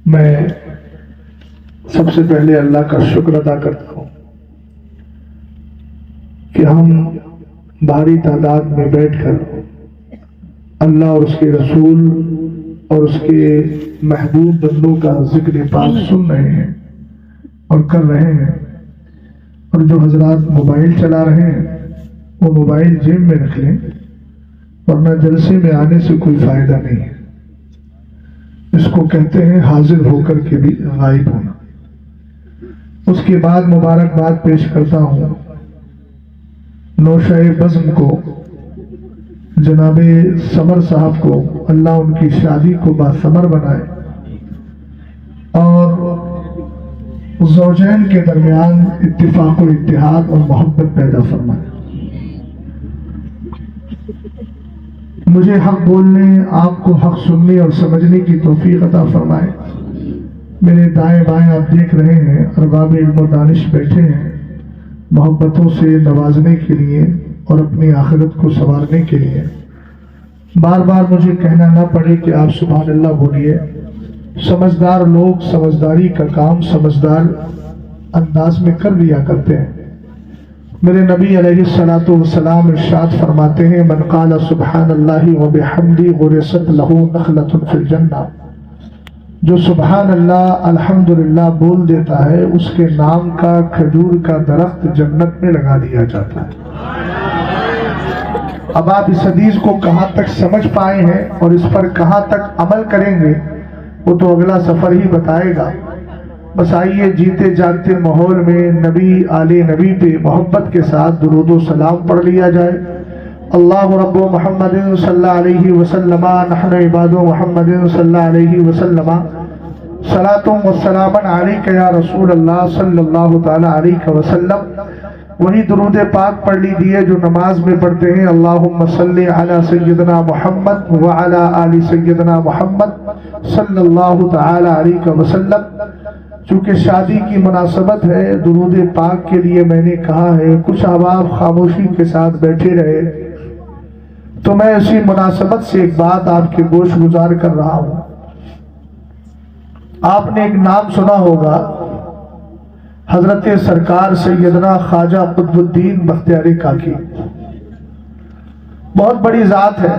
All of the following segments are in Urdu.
میں سب سے پہلے اللہ کا شکر ادا کرتا ہوں کہ ہم بھاری تعداد میں بیٹھ کر اللہ اور اس کے رسول اور اس کے محبوب بندوں کا ذکر پاک سن رہے ہیں اور کر رہے ہیں، اور جو حضرات موبائل چلا رہے ہیں وہ موبائل جیب میں رکھ لیں، ورنہ جلسے میں آنے سے کوئی فائدہ نہیں ہے۔ اس کو کہتے ہیں حاضر ہو کر کے بھی غائب ہونا۔ اس کے بعد مبارکباد پیش کرتا ہوں نوشہ بزم کو، جناب سمر صاحب کو، اللہ ان کی شادی کو باثمر بنائے اور زوجین کے درمیان اتفاق و اتحاد اور محبت پیدا فرمائے۔ مجھے حق بولنے، آپ کو حق سننے اور سمجھنے کی توفیق عطا فرمائے۔ میرے دائیں بائیں آپ دیکھ رہے ہیں ارباب علم و دانش بیٹھے ہیں، محبتوں سے نوازنے کے لیے اور اپنی آخرت کو سنوارنے کے لیے۔ بار بار مجھے کہنا نہ پڑے کہ آپ سبحان اللہ بولیے۔ سمجھدار لوگ سمجھداری کا کام سمجھدار انداز میں کر لیا کرتے ہیں۔ میرے نبی علیہ الصلوۃ والسلام ارشاد فرماتے ہیں من قال سبحان اللہ وبحمدہ غرست لہ نخلۃ فی الجنہ، جو سبحان اللہ الحمدللہ بول دیتا ہے اس کے نام کا کھجور کا درخت جنت میں لگا دیا جاتا ہے۔ اب آپ اس حدیث کو کہاں تک سمجھ پائے ہیں اور اس پر کہاں تک عمل کریں گے وہ تو اگلا سفر ہی بتائے گا۔ بس آئیے جیتے جاگتے ماحول میں نبی آل نبی پہ محبت کے ساتھ درود و سلام پڑھ لیا جائے۔ اللہ رب محمد صلی اللہ علیہ وسلم، نحن عباد محمد صلی اللہ علیہ وسلم، صلاۃ و سلام علیک یا رسول اللہ صلی اللہ تعالی علیہ وسلم۔ وہی درود پاک پڑھ لیجیے جو نماز میں پڑھتے ہیں، اللہم صلی علی سیدنا محمد وعلی آل سیدنا محمد صلی اللہ تعالی علیہ وسلم۔ چونکہ شادی کی مناسبت ہے، درود پاک کے لیے میں نے کہا ہے کچھ احباب خاموشی کے ساتھ بیٹھے رہے، تو میں اسی مناسبت سے ایک بات آپ کے گوش گزار کر رہا ہوں۔ آپ نے ایک نام سنا ہوگا، حضرت سرکار سیدنا خواجہ قطب الدین بختیار کاکی۔ بہت بڑی ذات ہے۔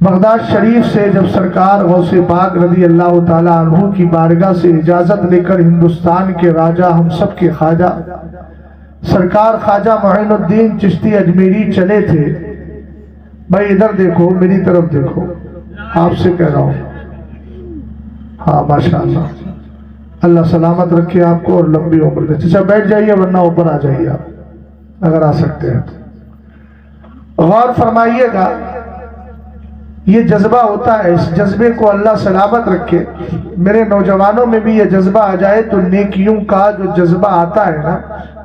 بغداد شریف سے جب سرکار غوث پاک رضی اللہ تعالیٰ عنہ کی بارگاہ سے اجازت لے کر ہندوستان کے راجہ ہم سب کے خواجہ سرکار خواجہ معین الدین چشتی اجمیری چلے تھے، بھائی ادھر دیکھو، میری طرف دیکھو، آپ سے کہہ رہا ہوں، ہاں ماشاءاللہ، اللہ سلامت رکھے آپ کو اور لمبی عمر دے۔ چچا بیٹھ جائیے ورنہ اوپر آ جائیے آپ اگر آ سکتے ہیں تو۔ غور فرمائیے گا، یہ جذبہ ہوتا ہے، اس جذبے کو اللہ سلامت رکھے۔ میرے نوجوانوں میں بھی یہ جذبہ آ جائے تو نیکیوں کا جو جذبہ آتا ہے نا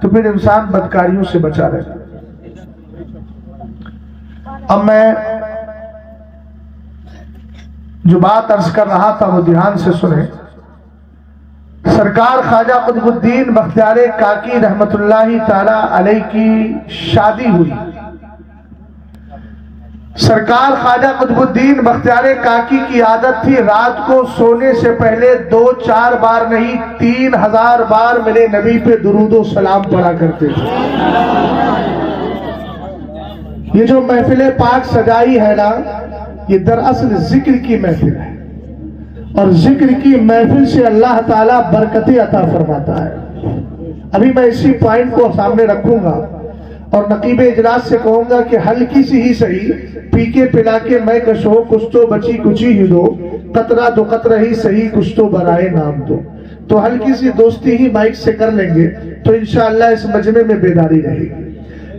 تو پھر انسان بدکاریوں سے بچا رہتا۔ اب میں جو بات عرض کر رہا تھا وہ دھیان سے سنیں۔ سرکار خواجہ قطب الدین بختیار کاکی رحمت اللہ تعالی علیہ کی شادی ہوئی۔ سرکار خواجہ قطب الدین بختیار کاکی کی عادت تھی رات کو سونے سے پہلے 2-4 بار نہیں 3000 بار میرے نبی پہ درود و سلام پڑھا کرتے تھے۔ یہ جو محفل پاک سجائی ہے نا، یہ دراصل ذکر کی محفل ہے، اور ذکر کی محفل سے اللہ تعالیٰ برکتیں عطا فرماتا ہے۔ ابھی میں اسی پوائنٹ کو سامنے رکھوں گا اور نقیب اجلاس سے کہوں گا کہ ہلکی سی ہی صحیح، پی کے پلا کے میں کشو، کچھ تو بچی کچی ہی دو، قطرہ دو قطرہ ہی صحیح، کچھ تو برائے نام دو۔ تو ہلکی سی دوستی ہی مائک سے کر لیں گے تو انشاءاللہ اس مجمع میں بیداری رہے گی۔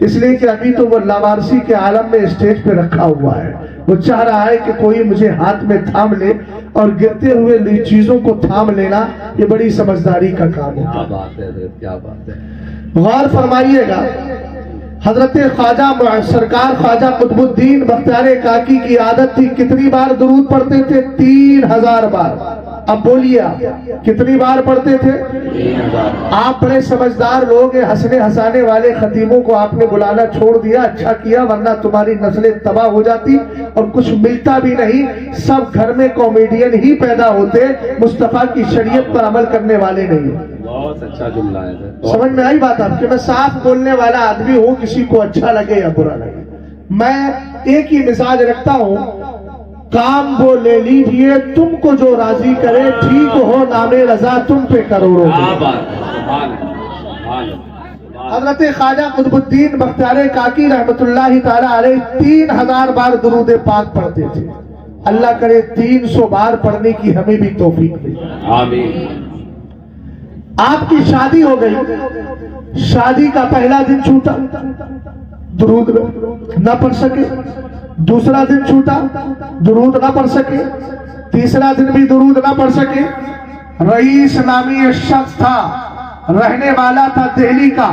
اس لیے کہ ابھی تو وہ لاوارسی کے عالم میں اسٹیج پہ رکھا ہوا ہے، وہ چاہ رہا ہے کہ کوئی مجھے ہاتھ میں تھام لے، اور گرتے ہوئے چیزوں کو تھام لینا یہ بڑی سمجھداری کا کام ہے۔ کیا بات ہے۔ غور فرمائیے گا، حضرت خواجہ سرکار خواجہ قطب الدین بختیار کاکی کی عادت تھی کتنی بار درود پڑھتے تھے؟ 3000 بار۔ اب بولیے آپ کتنی بار پڑھتے تھے؟ آپ بڑے سمجھدار لوگ ہیں، ہنسنے ہنسانے والے خطیبوں کو آپ نے بلانا چھوڑ دیا، اچھا کیا، ورنہ تمہاری نسلیں تباہ ہو جاتی اور کچھ ملتا بھی نہیں، سب گھر میں کامیڈین ہی پیدا ہوتے، مصطفیٰ کی شریعت پر عمل کرنے والے نہیں۔ بہت اچھا جملہ ہے سمجھ میں آئی بات آپ کہ میں صاف بولنے والا آدمی ہوں، کسی کو اچھا لگے یا برا لگے، میں ایک ہی مزاج رکھتا ہوں، کام وہ لے لیجئے تم کو جو راضی کرے، ٹھیک ہو نام رضا تم پہ کروڑوں۔ حضرت خواجہ قطب الدین بختیار کاکی رحمت اللہ تعالی علیہ 3000 بار درود پاک پڑھتے تھے، اللہ کرے 300 بار پڑھنے کی ہمیں بھی توفیق دے۔ آمین۔ آپ کی شادی ہو گئی، شادی کا پہلا دن چھوٹا، درود نہ پڑھ سکے، دوسرا دن چھوٹا، درود نہ پڑھ سکے، تیسرا دن بھی درود نہ پڑھ سکے۔ رئیس نامی ایک شخص تھا، رہنے والا تھا دہلی کا،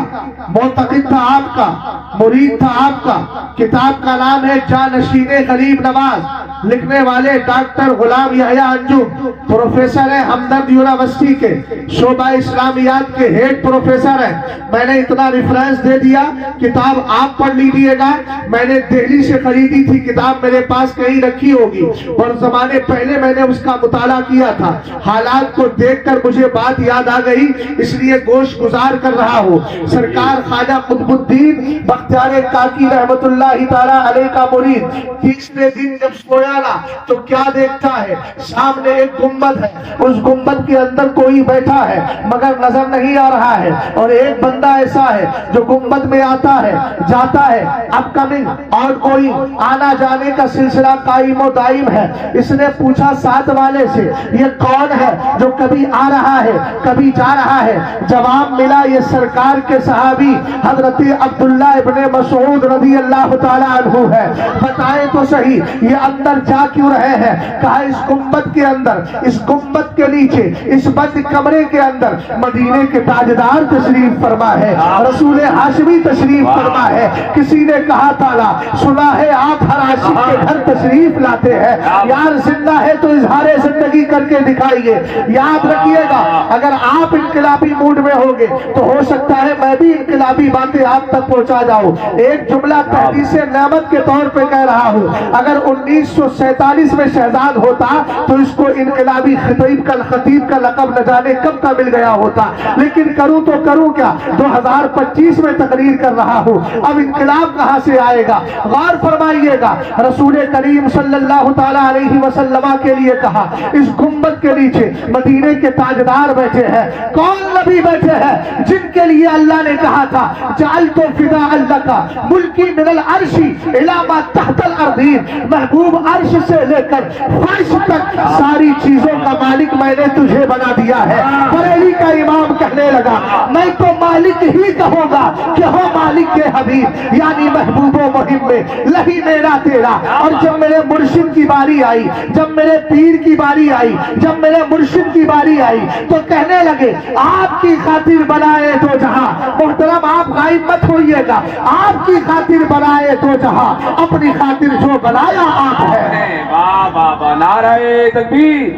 معتقد تھا آپ کا، مرید تھا آپ کا، کتاب کا نام ہے جانشین غریب نواز، لکھنے والے ڈاکٹر غلام یحییٰ انجم، پروفیسر ہیں ہمدرد یونیورسٹی کے، شعبہ اسلامیات کے ہیڈ پروفیسر ہیں۔ میں نے اتنا ریفرنس دے دیا، کتاب آپ پڑھ لیجیے گا، میں نے دہلی سے خریدی تھی، کتاب میرے پاس کہیں رکھی ہوگی، اور زمانے پہلے میں نے اس کا مطالعہ کیا تھا، حالات کو دیکھ کر مجھے بات یاد آ گئی، اس لیے گوش گزار کر رہا ہوں۔ سرکار خواجہ قطب الدین بختیار کاکی رحمت اللہ تعالی علیہ کا مرید تیسرے دن جب سویا نا تو کیا دیکھتا ہے؟ سامنے ایک گنبد ہے، اس گنبد کے اندر کوئی بیٹھا ہے مگر نظر نہیں آ رہا ہے، اور ایک بندہ ایسا ہے جو گنبد میں آتا ہے جاتا ہے، اپ کمنگ آؤٹ گوئنگ، آنا جانے کا سلسلہ قائم و دائم ہے۔ اس نے پوچھا ساتھ والے سے یہ کون ہے جو کبھی آ رہا ہے کبھی جا رہا ہے؟ جواب ملا یہ سرکار کے صحابی حضرت عبداللہ ابن مسعود رضی اللہ تعالی عنہ ہے۔ بتائیں تو صحیح یہ اندر جا کیوں رہے ہیں؟ کہا اس گنبد کے اندر، اس گنبد کے نیچے، اس بند کمرے کے اندر مدینے کے تاجدار تشریف فرما ہے، رسول ہاشمی تشریف فرما ہے۔ کسی نے کہا تالا سنا ہے آپ ہر عاشق کے گھر تشریف لاتے ہیں، یار زندہ ہے تو اظہار زندگی کر کے دکھائیے۔ یاد رکھیے گا اگر آپ انقلابی موڈ میں ہوگے تو ہو سکتا ہے میں بھی انقلابی باتیں آپ تک پہنچا جاؤں۔ ایک جملہ تحدیث نعمت کے طور پہ کہہ رہا ہوں، اگر 1947 میں شہزاد ہوتا تو اس کو انقلابی خطیب کا لقب نہ جانے کب کا مل گیا ہوتا، لیکن کروں تو کروں کیا، 2025 میں تقریر کر رہا ہوں، اب انقلاب کہاں سے آئے گا؟ غور فرمائیے گا، رسول کریم صلی اللہ تعالی علیہ وسلم کے لیے کہا اس گنبد کے نیچے مدینے کے تاجدار بیٹھے ہیں۔ کون نبی بیٹھے ہیں جن کے لیے اللہ نے کہا تھا جعلت فداء لک ملکی من العرش الی ما تحت الارضین، محبوب عرش سے لے کر فرش تک ساری چیزوں کا مالک میں نے تجھے بنا دیا ہے۔ بریلی کا امام کہنے لگا میں تو مالک ہی کہوں گا کہ ہو مالک کے حبیب، یعنی محبوب و محب میں لہی میرا تیرا۔ اور جب میرے مرشد کی باری آئی، جب میرے پیر کی باری آئی، جب میرے مرشد کی باری آئی تو کہنے لگے آپ کی خاطر بنائے تو جہاں، محترم آپ غائب مت ہوئیے گا، آپ کی خاطر بنائے تو جہاں، اپنی خاطر جو بنایا آپ ہے۔ واہ واہ واہ، نعرہ تکبیر،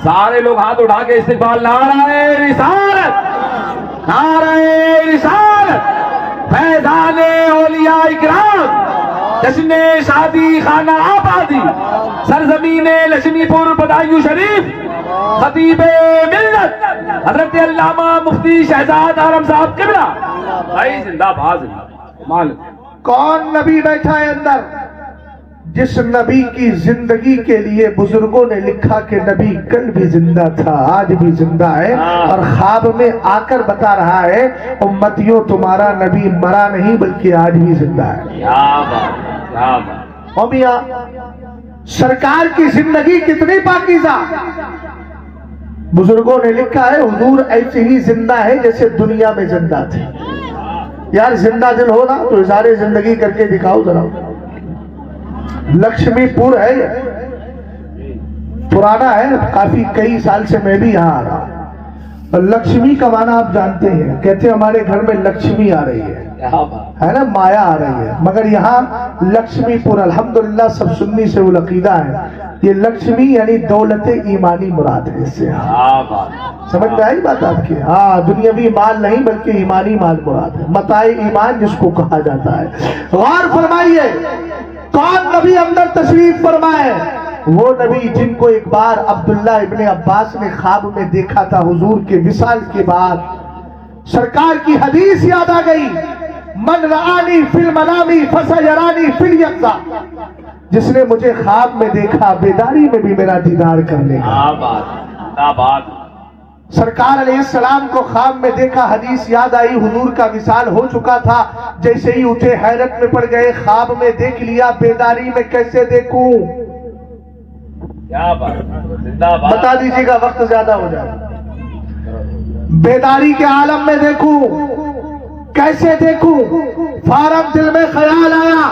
سارے لوگ ہاتھ اٹھا کے استقبال، نعرہ رسالت، نعرہ رسالت، فیضان اولیاء اکرام، جشن شادی خانہ آبادی، سرزمین لشمی پور بدایو شریف، خطیب ملت حضرت علامہ مفتی شہزاد عالم صاحب قبلہ، بھائی زندہ باد مالک۔ کون نبی بیٹھا ہے اندر؟ جس نبی کی زندگی کے لیے بزرگوں نے لکھا کہ نبی کل بھی زندہ تھا، آج بھی زندہ ہے، اور خواب میں آ کر بتا رہا ہے امتیوں تمہارا نبی مرا نہیں بلکہ آج بھی زندہ ہے۔ کیا بات، کیا بات۔ اور میاں سرکار کی زندگی کتنی پاکیزہ، بزرگوں نے لکھا ہے حضور ایسے ہی زندہ ہے جیسے دنیا میں زندہ تھے۔ یار زندہ دل ہو نا تو اظہار زندگی کر کے دکھاؤ ذرا۔ لکشمی پور ہے، پرانا ہے کافی، کئی سال سے میں بھی یہاں آ رہا ہوں۔ لکشمی کا معنی آپ جانتے ہیں، کہتے ہیں ہمارے گھر میں لکشمی آ رہی ہے نا، مایا آ رہی ہے، مگر یہاں لکشمی پور الحمدللہ سب سنی سے وہ عقیدہ ہے، یہ لکشمی یعنی دولت ایمانی مراد ہے اس سے. سمجھ میں آئی بات آپ کی؟ ہاں، دنیاوی مال نہیں بلکہ ایمانی مال مراد ہے، متاع ایمان جس کو کہا جاتا ہے. غور فرمائیے، کون نبی اندر تشریف فرمائے؟ وہ نبی جن کو ایک بار عبداللہ ابن عباس نے خواب میں دیکھا تھا حضور کے وصال کے بعد. سرکار کی حدیث یاد آ گئی، من رآنی فی المنامی فسیرانی فی الیقظہ، جس نے مجھے خواب میں دیکھا بیداری میں بھی میرا دیدار کرنے کا. سرکار علیہ السلام کو خواب میں دیکھا، حدیث یاد آئی، حضور کا وصال ہو چکا تھا. جیسے ہی اٹھے حیرت میں پڑ گئے، خواب میں دیکھ لیا، بیداری میں کیسے دیکھوں؟ بتا دیجیے گا، وقت زیادہ ہو جائے. بیداری کے عالم میں دیکھوں، کیسے دیکھوں؟ فوراً دل میں خیال آیا.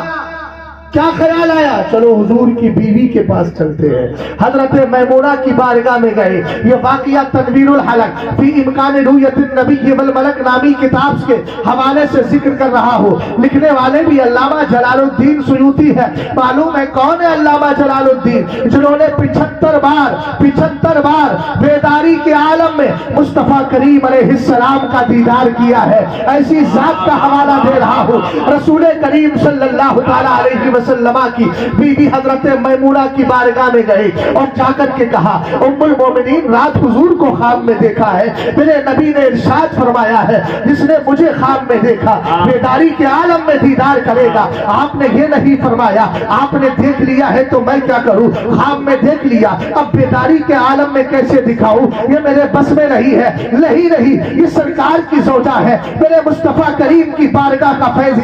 کیا خیال آیا؟ چلو حضور کی بیوی کے پاس چلتے ہیں. حضرت میمونہ کی بارگاہ میں گئے. یہ واقعہ تنویر الحلق فی امکان رؤیت النبی والملک نامی کتاب کے حوالے سے ذکر کر رہا ہوں. لکھنے والے بھی علامہ جلال الدین سیوطی ہے. معلوم ہے کون ہے علامہ جلال الدین؟ جنہوں نے 75 بار بیداری کے عالم میں مصطفیٰ کریم علیہ السلام کا دیدار کیا ہے. ایسی ذات کا حوالہ دے رہا ہوں. رسول کریم صلی اللہ تعالیٰ علیہ وسلم کی بیوی حضرت میمونہ کی بارگاہ میں گئے اور جا کر کے کہا، ام المومنین، رات حضور کو خواب میں دیکھا ہے. میرے نبی نے ارشاد فرمایا ہے، جس نے مجھے خواب میں دیکھا بیداری کے عالم میں دیدار کرے گا. آپ نے یہ نہیں فرمایا آپ نے دیکھ لیا ہے تو میں کیا کروں؟ خواب میں دیکھ لیا، اب بیداری کے عالم میں کیسے دکھاؤں؟ یہ میرے بس میں نہیں ہے. نہیں، یہ سرکار کی زوجہ ہے، میرے مصطفیٰ کریم کی بارگاہ کا فیض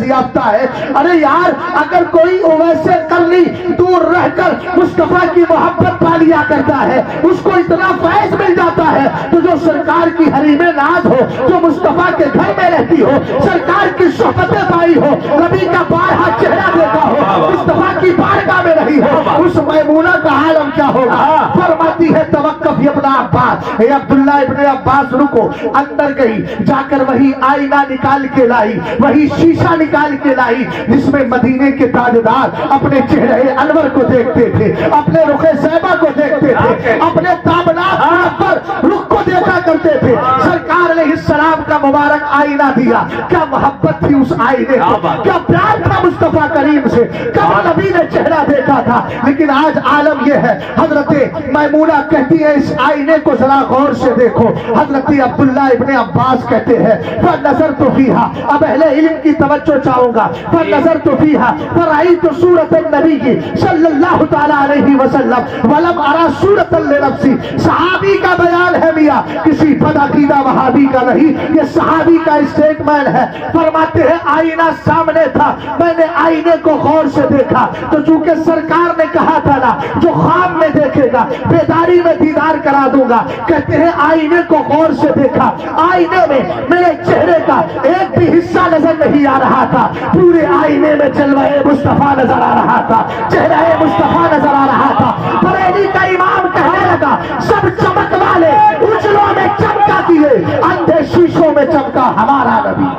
یافتہ ہے. ارے یار، اگر کوئی ویسے کرنی دور رہ کر مصطفیٰ کی محبت پا لیا کرتا ہے، اس کو اتنا فیض مل جاتا ہے، تو جو سرکار کی حریم ناز ہو، جو مصطفیٰ کے گھر میں رہتی ہو، سرکار کی صحبتیں پائی ہو، نبی کا بارہا چہرہ دیکھا ہو، مصطفیٰ کی بارگاہ میں رہی ہو، اس میمونہ کا عالم کیا ہوگا؟ فرماتی ہے توقف یا ابن عباس، اے عبداللہ ابن عباس رکو. اندر گئی، جا کر وہی آئینہ نکال کے لائی، وہی شیشہ نکال کے لائی جس میں مدینے کے تاجدار اپنے چہرے انور کو دیکھتے تھے، اپنے رخ زیبہ کو دیکھتے تھے، اپنے تابناک رخ کو دیکھا کرتے تھے. سرکار علیہ السلام کا مبارک آئینہ دیا. کیا محبت تھی اس آئینے کو، کیا پیار تھا مصطفیٰ کریم سے، کب نبی نے چہرہ دیکھا تھا. لیکن آج عالم یہ ہے، حضرت میمونہ کہتی ہے اس آئینے کو ذرا غور سے دیکھو. حضرت عبداللہ ابن عباس کہتے ہیں فَنَظَرْتُ فِيهَا، اب اہل علم کی توجہ چاہوں گا. فَنَظَرْتُ فِيهَا فَرَأَيْتُ سُورَةَ النَّبِيِّ صلی اللہ تعالیٰ علیہ وسلم وَلَمْ أَرَى سُورَةً لِنَفْسِي. صحابی کا بیان ہے میاں، کسی بدعقیدہ وہابی کا نہیں، یہ صحابی کا اسٹیٹمنٹ ہے. فرماتے ہیں آئینہ سامنے تھا، میں نے آئینے کو غور سے دیکھا تو چونکہ سرکار نے کہا تھا نا، جو خواب میں دیکھے گا بیداری میں دیدار کرا دوں گا. کہتے ہیں آئینے کو غور سے دیکھا، آئینے میں میرے چہرے کا ایک بھی حصہ نظر نہیں آ رہا تھا. پورے آئینے میں جلوہ مصطفیٰ نظر آ رہا تھا، چہرہ مصطفیٰ نظر آ رہا تھا. بریلی کا امام کہنے لگا سب چمک والے اجلوں میں چمکا دیے، اندھے شیشوں میں چمکا ہمارا نبی.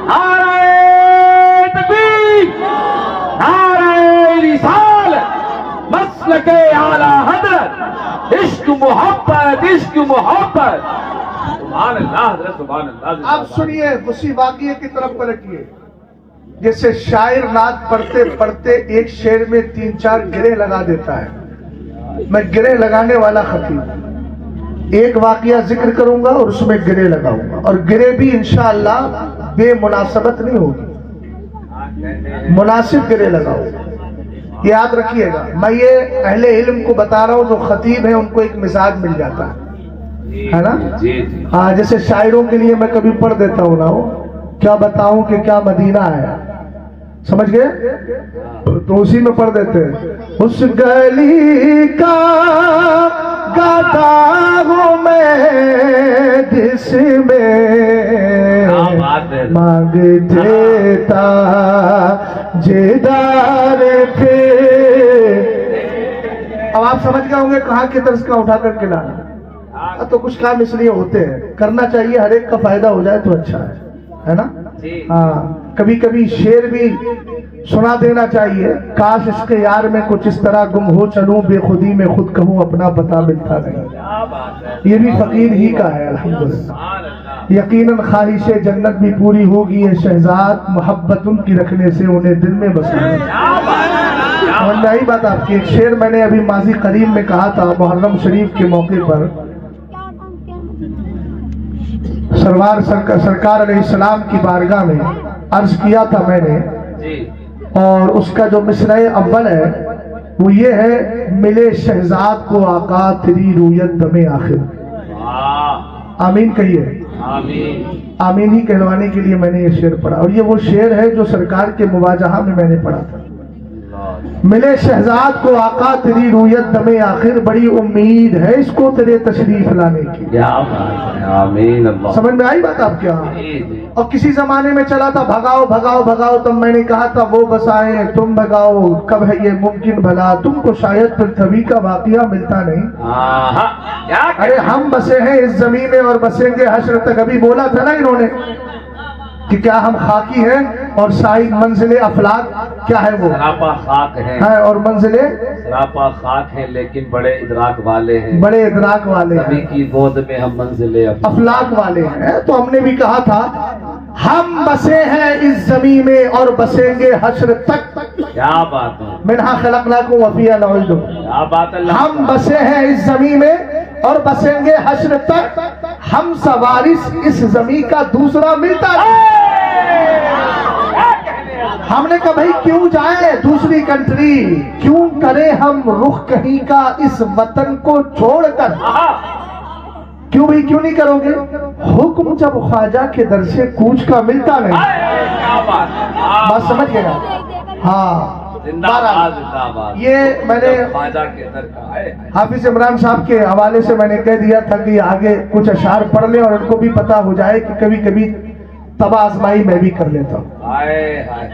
نعرہ تکبیر، نعرہ رسالت، مسلک اعلی حضرت، عشق محبت. سبحان اللہ حضرت، سبحان اللہ. آپ سنیے، اسی واقعے کی طرف پلٹیے. جیسے شاعر نعت پڑھتے پڑھتے ایک شعر میں 3-4 گرے لگا دیتا ہے. میں گرے لگانے والا خطیب ایک واقعہ ذکر کروں گا اور اس میں گرے لگاؤں گا، اور گرے بھی انشاءاللہ بے مناسبت نہیں ہوگی، مناسب گرے لگاؤں گا. یاد رکھیے گا، میں یہ اہل علم کو بتا رہا ہوں، جو خطیب ہیں ان کو ایک مزاج مل جاتا ہے نا. ہاں، جیسے شاعروں کے لیے میں کبھی پڑھ دیتا ہوں نا، کیا بتاؤں کہ کیا مدینہ ہے، سمجھ گئے؟ تو اسی میں پڑھ دیتے ہیں. اس گلی کا گاتا ہوں میں جس میں مانگ دیتا جیدار پہ. اب آپ سمجھ گئے ہوں گے کہاں کے طرز کا اٹھا کر کے لانا. تو کچھ کام اس لیے ہوتے ہیں، کرنا چاہیے، ہر ایک کا فائدہ ہو جائے تو اچھا ہے نا. ہاں، کبھی کبھی شعر بھی سنا دینا چاہیے. کاش اس کے یار میں کچھ اس طرح گم ہو چلوں بے خودی میں خود کہوں اپنا پتہ ملتا نہیں. یہ بھی فقیر ہی کا ہے الحمدللہ. یقیناً خواہش جنت بھی پوری ہوگی یہ شہزاد محبت ان کی رکھنے سے انہیں دل میں بسانا. آئی بات آپ کی. ایک شعر میں نے ابھی ماضی قریب میں کہا تھا محرم شریف کے موقع پر. سرکار علیہ السلام کی بارگاہ میں عرض کیا تھا میں نے, اور اس کا جو مصرع اول ہے وہ یہ ہے, ملے شہزاد کو آقا تیری رویت دم آخر. آمین کہیے. آمین ہی کہلوانے کے لیے میں نے یہ شعر پڑھا, اور یہ وہ شعر ہے جو سرکار کے مواجہہ میں میں نے پڑھا تھا. ملے شہزاد کو آقا تیری رویت دم آخر, بڑی امید ہے اس کو تیرے تشریف لانے کی. آمین. سمجھ میں آئی بات آپ کیا؟ اور کسی زمانے میں چلا تھا بھگاؤ بھگاؤ بھگاؤ, تب میں نے کہا تھا وہ بسائیں تم بھگاؤ, کب ہے یہ ممکن بھلا تم کو شاید پرتھوی کا واقعہ ملتا نہیں. ارے ہم بسے ہیں اس زمین میں اور بسیں گے حشر تک. ابھی بولا تھا نا انہوں نے کہ کیا ہم خاکی ہیں اور سائد منزل افلاک کیا ہے وہ سراپا خاک ہے, اور منزل سراپا خاک ہے لیکن بڑے ادراک والے ہیں, بڑے ادراک والے سبھی ہیں, کی گود میں ہم منزل افلاک والے ہیں. تو ہم نے بھی کہا تھا ہم بسے ہیں اس زمین میں اور بسیں گے حشر تک. کیا بات ہے. منہا خلقناکم وفیہا نعیدکم. کیا بات ہے. ہم بسے ہیں اس زمین میں اور بسیں گے حشر تک, ہم سوارث اس زمین کا دوسرا ملتا ہے. ہم نے کہا بھائی کیوں جائیں دوسری کنٹری, کیوں کریں ہم رخ کہیں کا اس وطن کو چھوڑ کر. کیوں بھائی کیوں نہیں کرو گے؟ حکم جب خواجہ کے در سے کوچ کا ملتا نہیں. بات سمجھ گئے نا؟ ہاں یہ میں نے حافظ عمران صاحب کے حوالے سے میں نے کہہ دیا تھا کہ آگے کچھ اشعار پڑھ لیں اور ان کو بھی پتا ہو جائے کہ کبھی کبھی تباہ آزمائی میں بھی کر لیتا ہوں.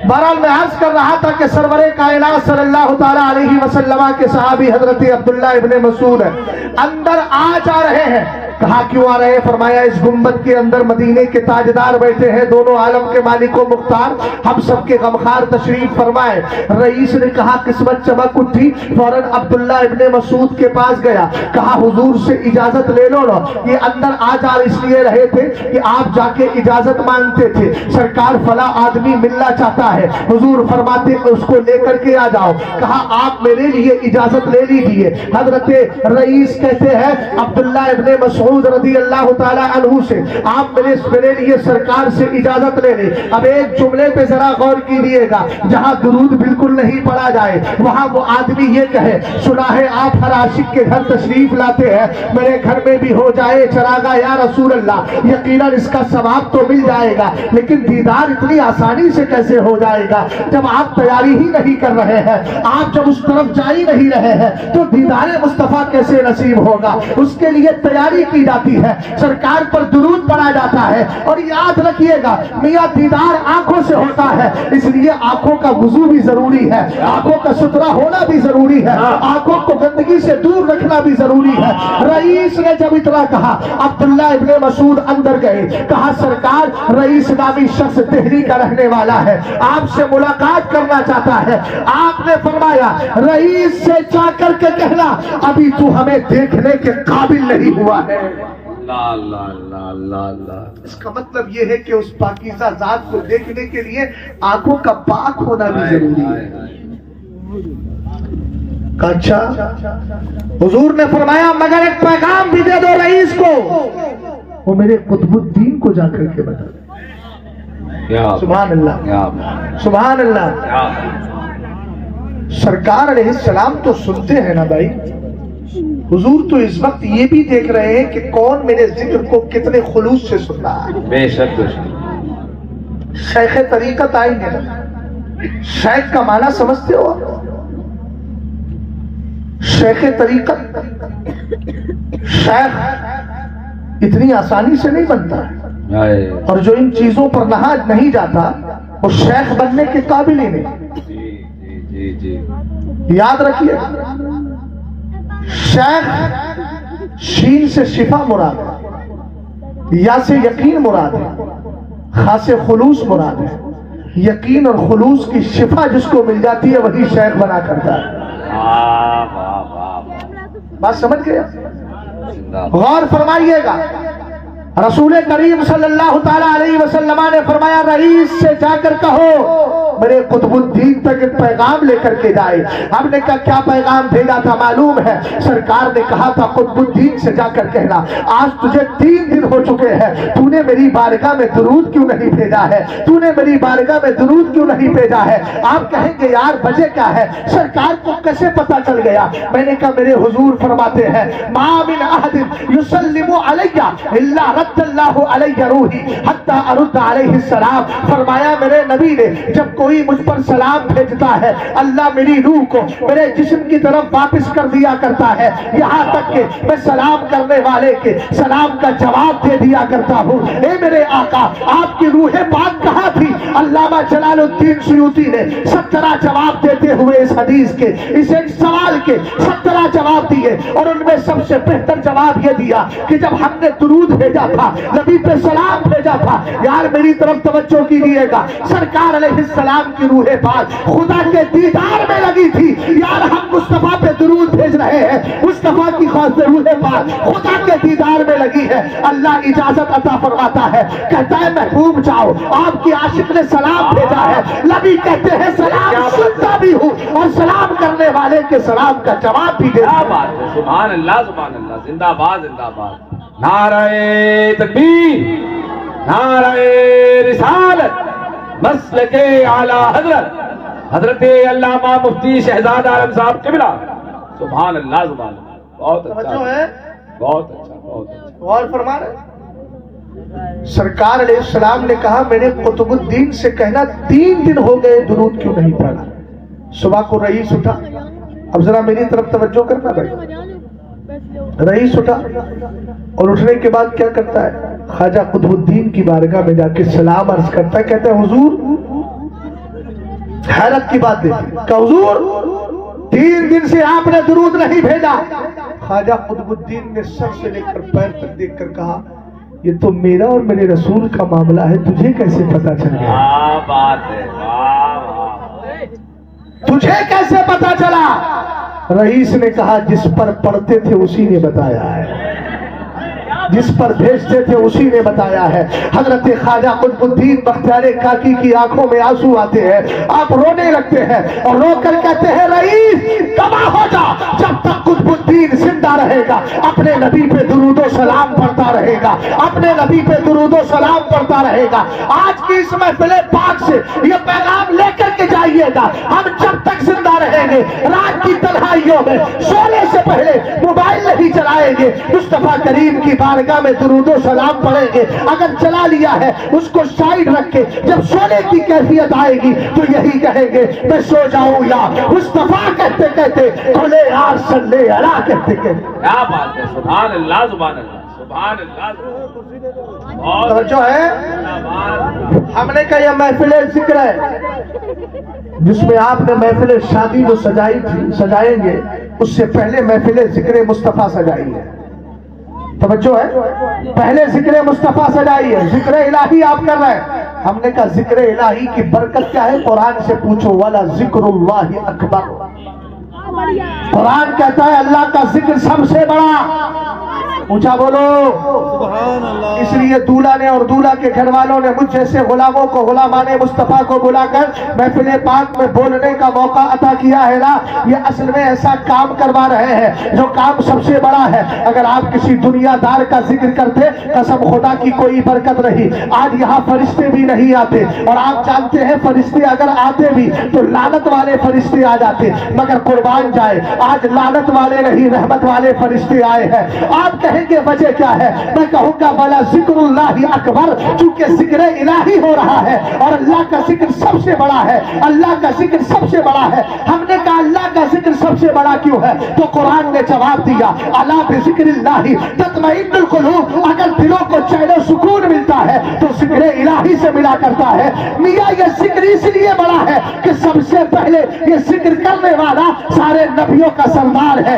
بہرحال میں عرض کر رہا تھا کہ سرور کائنات صلی اللہ تعالیٰ علیہ وسلم کے صحابی حضرت عبداللہ ابن مسعود اندر آ جا رہے ہیں. کہا کیوں آ رہے ہیں؟ فرمایا اس گنبد کے اندر مدینے کے تاجدار بیٹھے ہیں, دونوں عالم کے مالک و مختار, ہم سب کے غمخار تشریف فرمائے. رئیس نے کہا قسمت چمک اٹھی, فوراً عبداللہ ابن مسعود کے پاس گیا, کہا حضور سے اجازت لے لو. یہ اندر آ جا اس لیے رہے تھے کہ آپ جا کے اجازت مانگتے تھے, سرکار فلاں آدمی ملنا چاہتا ہے. حضور فرماتے اس کو لے کر کے آ جاؤ. کہا آپ میرے لیے اجازت لے لیجیے. حضرت رئیس کہتے ہیں عبداللہ ابن مسعود رضی اللہ تعالیٰ عنہ سے, آپ میرے لیے سرکار سے اجازت لے لیں. اب ایک جملے پہ ذرا غور کیجیے گا, جہاں درود بالکل نہیں پڑھا جائے وہاں وہ آدمی یہ کہے سنا ہے آپ ہر عاشق کے گھر تشریف لاتے ہیں, میرے گھر میں بھی ہو جائے چراغا یا رسول اللہ, یقیناً اس کا ثواب تو مل جائے گا, لیکن دیدار اتنی آسانی سے کیسے ہو جائے گا جب آپ تیاری ہی نہیں کر رہے ہیں, آپ جب اس طرف جا ہی نہیں رہے ہیں تو دیدار مصطفیٰ کیسے نصیب ہوگا. اس کے لیے تیاری کی جاتی ہے, سرکار پر درود پڑھا جاتا ہے. اور یاد رکھیے گا میاں دیدار آنکھوں سے ہوتا ہے, اس لیے آنکھوں کا وضو بھی ضروری ہے, آنکھوں کا ستھرا ہونا بھی ضروری ہے, آنکھوں کو گندگی سے دور رکھنا بھی ضروری ہے. رئیس نے جب اتنا کہا عبداللہ ابن مسعود اندر گئے, کہا سرکار رئیس نامی شخص دہلی کا رہنے والا ہے, آپ سے ملاقات کرنا چاہتا ہے. آپ نے فرمایا رئیس سے جا کر کے کہنا ابھی تو ہمیں دیکھنے کے قابل نہیں ہوا ہے. اس کا مطلب یہ ہے کہ اس پاکیزہ ذات کو دیکھنے کے لیے آنکھوں کا پاک ہونا بھی ضروری ہے. اچھا حضور نے فرمایا مگر ایک پیغام بھی دے دو رئیس کو, وہ میرے قطب الدین کو جا کر کے بتا. سبحان اللہ سبحان اللہ. سرکار علیہ السلام تو سنتے ہیں نا بھائی, حضور تو اس وقت یہ بھی دیکھ رہے ہیں کہ کون میرے ذکر کو کتنے خلوص سے سن رہا ہے. بے شک شیخ طریقت آئیں گے نا, شیخ کا معنی سمجھتے ہو؟ شیخ طریقت, شیخ اتنی آسانی سے نہیں بنتا ہے, اور جو ان چیزوں پر نہاد نہیں جاتا وہ شیخ بننے کے قابل ہی نہیں. یاد رکھیے شیخ شین سے شفا مراد ہے, یا سے یقین مراد ہے, خاص خلوص مراد ہے. یقین اور خلوص کی شفا جس کو مل جاتی ہے وہی شیخ بنا کرتا ہے. بات سمجھ گئے؟ غور فرمائیے گا. رسول کریم صلی اللہ تعالی علیہ وسلم نے فرمایا رئیس سے جا کر کہو میرے قطب الدین تک ایک پیغام لے کر کے جائے. ہم نے کہا کیا پیغام بھیجا تھا معلوم ہے؟ سرکار نے کہا تھا قطب الدین سے جا کر کہنا آج تجھے 3 دن ہو چکے ہیں, تو نے میری بارگاہ میں درود کیوں نہیں بھیجا ہے, تو نے میری بارگاہ میں درود کیوں نہیں بھیجا ہے. آپ کہیں گے یار وجہ کیا ہے, سرکار کو کیسے پتا چل گیا؟ میں نے کہا میرے حضور فرماتے ہیں ما من احد یسلم علی الا رد اللہ علیہ روحی حتی ارد علیہ السلام. فرمایا میرے نبی نے جب کوئی مجھ پر سلام بھیجتا ہے اللہ میری روح کو میرے جسم کی طرف واپس کر دیا کرتا ہے, یہاں تک کہ میں سلام کرنے والے کے سلام کا جواب دے دیا کرتا ہوں. اے میرے آقا آپ کی روح پاک کہاں تھی؟ علامہ جلال الدین سیوطی نے 17 جواب دیتے ہوئے اس حدیث کے اس ایک سوال کے 17 جواب دیے, اور ان میں سب سے بہتر جواب یہ دیا کہ جب ہم نے درود بھیجا تھا نبی پہ سلام بھیجا تھا, یار میری طرف توجہ کیجیے گا, سرکار علیہ السلام کی روح پاک خدا کے دیدار میں لگی تھی. یار ہم مصطفیٰ پہ درود بھیج رہے ہیں, مصطفیٰ کی خاص روح پاک خدا کے دیدار میں لگی ہے. اللہ اجازت عطا فرماتا ہے, کہتا ہے محبوب جاؤ, آپ کی عاشق نے سلام بھیجا ہے. نبی کہتے ہیں سلام سنتا بھی ہوں اور سلام کرنے والے کے سلام کا جواب بھی دیتا ہوں. سبحان اللہ سبحان اللہ, زندہ باد زندہ باد. نعرہ تکبیر, نعرہ رسالت, مسلک اعلی حضرت حضرت علامہ مفتی شہزاد عالم صاحب قبلہ. سبحان اللہ سبحان اللہ. بہت اچھا ہے, بہت اچھا بہت اچھا. غور فرما رہے سرکار علیہ السلام نے کہا میرے قطب الدین سے کہنا 3 دن ہو گئے درود کیوں نہیں پڑھا. صبح کو رئیس اٹھا, اب ذرا میری طرف توجہ کرنا بھائی. رئیس اٹھا اور اٹھنے کے بعد کیا کرتا ہے؟ خواجہ قطب الدین کی بارگاہ میں جا کے سلام عرض کرتا ہے. کہتے ہیں حضور, حیرت کی بات دیکھیں, کہ حضور 3 دن سے آپ نے درود نہیں بھیجا. خواجہ قطب الدین نے سر سے لے کر پیر تک دیکھ کر کہا یہ تو میرا اور میرے رسول کا معاملہ ہے, تجھے کیسے پتا چل گیا؟ بات ہے, تجھے کیسے پتا چلا؟ رئیس نے کہا جس پر پڑھتے تھے اسی نے بتایا ہے, جس پر بھیجتے تھے اسی نے بتایا ہے. حضرت خواجہ قطب الدین بختیار کاکی کی آنکھوں میں آنسو آتے ہیں, آپ رونے لگتے ہیں اور رو کر کہتے ہیں رئیس تباہ ہو جا, جب تک قطب الدین زندہ رہے گا اپنے نبی پہ درود و سلام پڑھتا رہے گا, اپنے نبی پہ درود و سلام پڑھتا رہے گا. آج کی اس محفل پاک سے یہ پیغام لے کر کے جائیے گا, ہم جب تک زندہ رہیں گے رات کی تنہائیوں میں سونے سے پہلے موبائل نہیں چلائیں گے, مصطفیٰ کریم کی بارگاہ میں درود و سلام پڑھیں گے. اگر چلا لیا ہے اس کو سائڈ رکھ کے جب سونے کی کیفیت آئے گی تو یہی کہیں گے میں سو جاؤں یا مصطفیٰ کہتے کہتے کھلے یار صلی اللہ کہتے کہتے. کیا بات ہے, سبحان اللہ سبحان اللہ سبحان اللہ. توجہ ہے, ہم نے کہا یہ محفل ذکر ہے جس میں آپ نے محفل شادی جو سجائی تھی سجائیں گے, اس سے پہلے محفل ذکر مصطفیٰ سجائی ہے. توجہ ہے, پہلے ذکر مصطفیٰ سجائی ہے, ذکر الہی آپ کر رہے ہیں. ہم نے کہا ذکر الہی کی برکت کیا ہے؟ قرآن سے پوچھو, وَلَا ذِكْرُ اللَّهِ أَكْبَرُ. قرآن کہتا ہے اللہ کا ذکر سب سے بڑا. اونچا بولو سبحان اللہ. اس لیے دولہا نے اور دولہا کے گھر والوں نے مجھ جیسے غلاموں کو, غلامان مصطفیٰ کو بلا کر محفل پاک میں بولنے کا موقع عطا کیا ہے نا. یہ اصل میں ایسا کام کروا رہے ہیں جو کام سب سے بڑا ہے. اگر آپ کسی دنیا دار کا ذکر کرتے قسم خدا کی کوئی برکت نہیں. آج یہاں فرشتے بھی نہیں آتے, اور آپ جانتے ہیں فرشتے اگر آتے بھی تو لعنت والے فرشتے آ جاتے, مگر قربان جائے آج لعنت والے نہیں رحمت والے فرشتے آئے ہیں. آپ کہیں گے وجہ کیا ہے؟ میں کہوں گا بلا ذکر اللہ اکبر, چونکہ ذکر الہی ہو رہا ہے اور اللہ کا ذکر سب سے بڑا ہے. اللہ کا ذکر سب سے بڑا ہے. ہم نے کہا اللہ کا ذکر سب سے بڑا کیوں ہے؟ تو قرآن نے جواب دیا الا بذکر اللہ تطمئن القلوب. اگر دلوں کو چین و سکون ملتا ہے تو ذکر الہی سے ملا کرتا ہے. میاں یہ ذکر اس لیے بڑا ہے کہ سب سے پہلے یہ ذکر کرنے والا سارے نبیوں کا سردار ہے.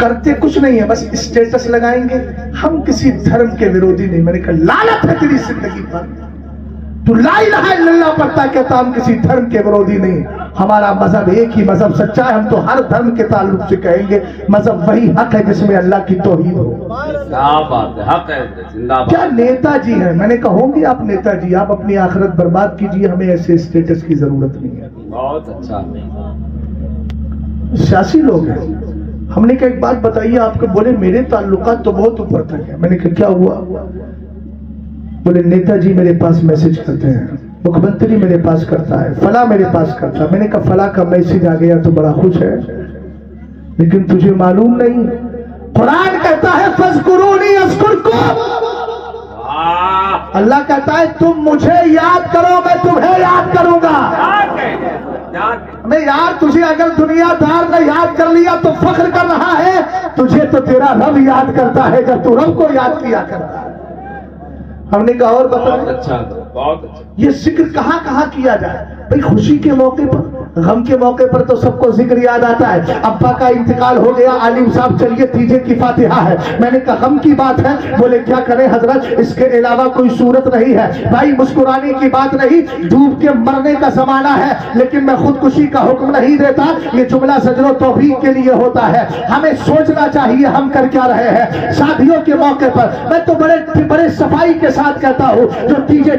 کرتے کچھ نہیں ہے، بس اسٹیٹس لگائیں گے، ہم کسی دھرم کے ورودھی نہیں۔ میں نے کہا لعنت ہے تیری زندگی پر، تو لا الہ الا اللہ پڑھتا کہتا ہم کسی دھرم کے ورودھی نہیں، ہمارا مذہب ایک ہی مذہب سچا ہے، ہم تو ہر دھرم کے تعلق سے کہیں گے مذہب وہی حق ہے جس میں اللہ کی توحید ہو۔ کیا بات ہے، حق ہے، زندہ باد۔ کیا نیتا جی ہیں؟ میں نے کہا ہوں گے آپ نیتا جی، آپ اپنی آخرت برباد کیجیے، ہمیں ایسے اسٹیٹس کی ضرورت نہیں ہے۔ بہت اچھا۔ سیاسی لوگ ہیں۔ ہم نے کہا ایک بات بتائیے آپ کو، بولے میرے تعلقات تو بہت اوپر تک ہے۔ میں نے کہا کیا ہوا؟ بولے نیتا جی میرے پاس میسج کرتے ہیں، مکھ منتری میرے پاس کرتا ہے، فلاں میرے پاس کرتا ہے۔ میں نے کہا فلاں کا میسج آ گیا تو بڑا خوش ہے، لیکن تجھے معلوم نہیں قرآن کہتا ہے فاذکرونی اذکرکم، اللہ کہتا ہے تم مجھے یاد کرو میں تمہیں یاد کروں گا۔ میں یار تجھے اگر دنیا دار نے یاد کر لیا تو فخر کر رہا ہے، تجھے تو تیرا رب یاد کرتا ہے جب تو رب کو یاد کیا کرتا ہے۔ ہم نے کہا اور بہت اچھا، بہت اچھا۔ یہ ذکر کہاں کہاں کیا جائے بھئی؟ خوشی کے موقع پر، غم کے موقع پر تو سب کو ذکر یاد آتا ہے، ابا کا انتقال ہو گیا، عالم صاحب چلیے تیجے کی فاتحہ ہے۔ میں نے کہا غم کی بات ہے، بولے کیا کریں حضرت اس کے علاوہ کوئی صورت نہیں ہے۔ بھائی مسکرانے کی بات نہیں، ڈوب کے مرنے کا زمانہ ہے، لیکن میں خودکشی کا حکم نہیں دیتا، یہ جملہ زجر و توفیق کے لیے ہوتا ہے۔ ہمیں سوچنا چاہیے ہم کر کیا رہے ہیں شادیوں کے موقع پر۔ میں تو بڑے صفائی کے ساتھ کہتا ہوں، جو تیجے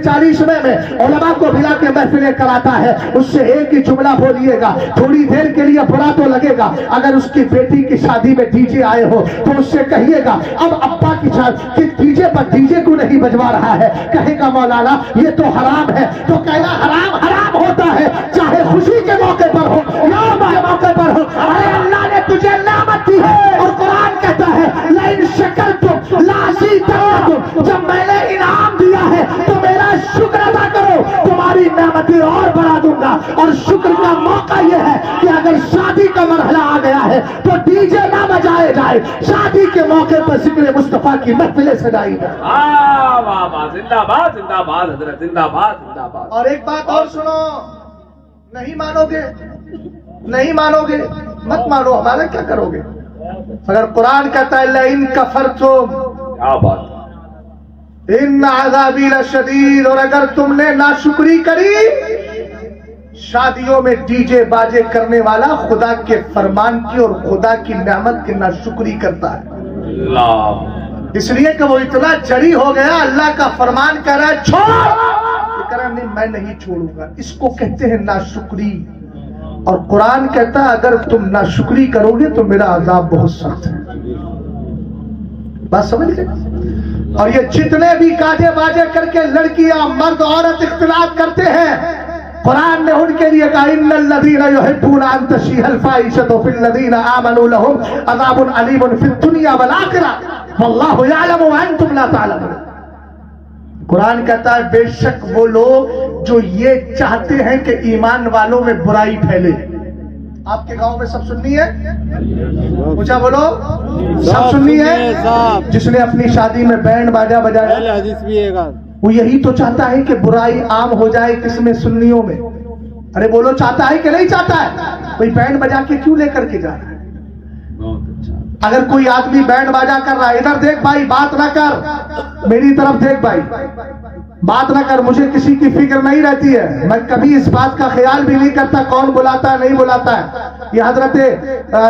40ویں میں علماء کو بلا کے محفلیں کراتا ہے، اس سے ایک ہی جملہ بولیے گا، تھوڑی دیر کے لیے برا تو لگے گا، اگر اس کی بیٹی کی شادی میں ڈی جے آئے ہو تو اس سے کہیے گا اب ابا کی شادی ڈی جے پر ڈی جے کو نہیں بجوا رہا ہے، کہے گا مولانا یہ تو حرام ہے، تو کہنا حرام ہوتا ہے چاہے خوشی کے موقع پر ہو یا کے موقع پر ہو۔ ارے اللہ نے تجھے نعمت دی ہے اور قرآن کہتا ہے لئن شکرتم لازیدنکم، جب میں نے انعام دیا ہے تو میرا شکر ادا کرو، تمہاری نعمتیں اور بڑھا دوں گا۔ اور شکر کا موقع یہ ہے کہ اگر شادی کا مرحلہ آ گیا ہے تو ڈی جے نہ بجائے جائے، شادی کے موقع پر ذکر مصطفیٰ کی محفلیں سجائی جائے۔ واہ واہ، زندہ باد، زندہ باد حضرت، زندہ باد، زندہ باد۔ اور ایک بات اور سنو، نہیں مانو گے نہیں مانو گے مت مانو، ہمارا کیا کرو گے؟ اگر قرآن کہتا ہے لئن کفرتم، کیا بات، ان عذابی لشدید، اور اگر تم نے ناشکری کری، شادیوں میں ڈی جے باجے کرنے والا خدا کے فرمان کی اور خدا کی نعمت کی ناشکری کرتا ہے، اللہ، اس لیے کہ وہ اتنا جڑی ہو گیا، اللہ کا فرمان کہہ رہا ہے چھوڑ، یہ کہہ رہا ہے نہیں میں نہیں چھوڑوں گا، اس کو کہتے ہیں ناشکری۔ اور قرآن کہتا ہے اگر تم ناشکری کرو گے تو میرا عذاب بہت سخت ہے۔ بات سمجھ گئے؟ اور یہ جتنے بھی گاجے باجے کر کے لڑکیاں مرد عورت اختلاط کرتے ہیں، قرآن نے ان کے لیے کہا ان الذین یحبون ان تشیع الفاحشۃ فی الذین آمنوا لهم عذاب علیم فی الدنیا والآخرہ واللہ یعلم وانتم لا تعلمون۔ قرآن کہتا ہے بے شک وہ لوگ جو یہ چاہتے ہیں کہ ایمان والوں میں برائی پھیلے۔ آپ کے گاؤں میں سب سنی ہے؟ اونچا بولو، سب سنی ہے؟ جس نے اپنی شادی میں بینڈ باجا بجایا وہ یہی تو چاہتا ہے کہ برائی عام ہو جائے، کس میں؟ سنیوں میں۔ ارے بولو چاہتا ہے کہ نہیں چاہتا ہے؟ کوئی بینڈ بجا کے کیوں لے کر کے جا رہا ہے؟ اگر کوئی آدمی بینڈ باجا کر رہا ہے، ادھر دیکھ بھائی، بات نہ کر، میری طرف دیکھ بھائی، بات نہ کر، مجھے کسی کی فکر نہیں رہتی ہے، میں کبھی اس بات کا خیال بھی نہیں کرتا کون بلاتا ہے نہیں بلاتا ہے۔ یہ حضرت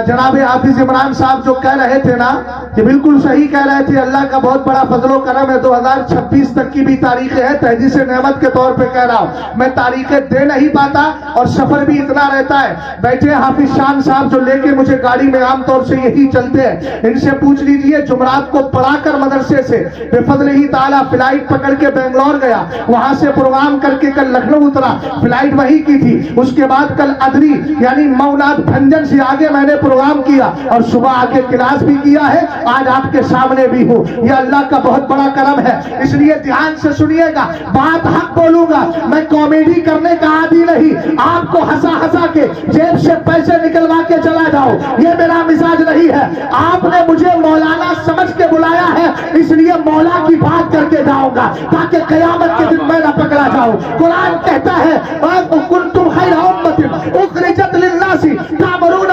جناب حافظ عمران صاحب جو کہہ رہے تھے نا، یہ بالکل صحیح کہہ رہے تھے، اللہ کا بہت بڑا فضل و کرم ہے، 2026 تک کی بھی تاریخیں ہیں، تحدیث نعمت کے طور پہ کہہ رہا ہوں، میں تاریخیں دے نہیں پاتا اور سفر بھی اتنا رہتا ہے۔ بیٹھے حافظ شان صاحب جو لے کے مجھے گاڑی میں عام طور سے یہی چلتے ہیں، ان سے پوچھ لیجئے، جمعرات کو پڑھا کر مدرسے سے بے فضل ہی تعالیٰ فلائٹ پکڑ کے بنگلور گیا، وہاں سے پروگرام کر کے کل لکھنؤ اترا، فلائٹ وہی کی تھی، اس کے بعد کل ادری یعنی موناد بھنجن سے آگے میں نے پروگرام کیا اور صبح آگے کلاس بھی کیا ہے، آج آپ کے سامنے بھی ہوں، یہ اللہ کا بہت بڑا کرم ہے۔ اس لیے دھیان سے سنیے گا، بات حق بولوں گا، میں کامیڈی کرنے کا عادی نہیں، آپ کو ہنسا ہنسا کے جیب سے پیسے نکلوا کے چلا جاؤ، یہ میرا مزاج نہیں ہے۔ آپ نے مجھے مولانا سمجھ کے بلایا ہے، اس لیے مولا کی بات کر کے جاؤں گا تاکہ قیامت کے دن میں نہ پکڑا جاؤں۔ قرآن کہتا ہے وَكُنتُمْ خَيْرَ أُمَّةٍ أُخْرِجَتْ لِلنَّاسِ تَأْمُرُونَ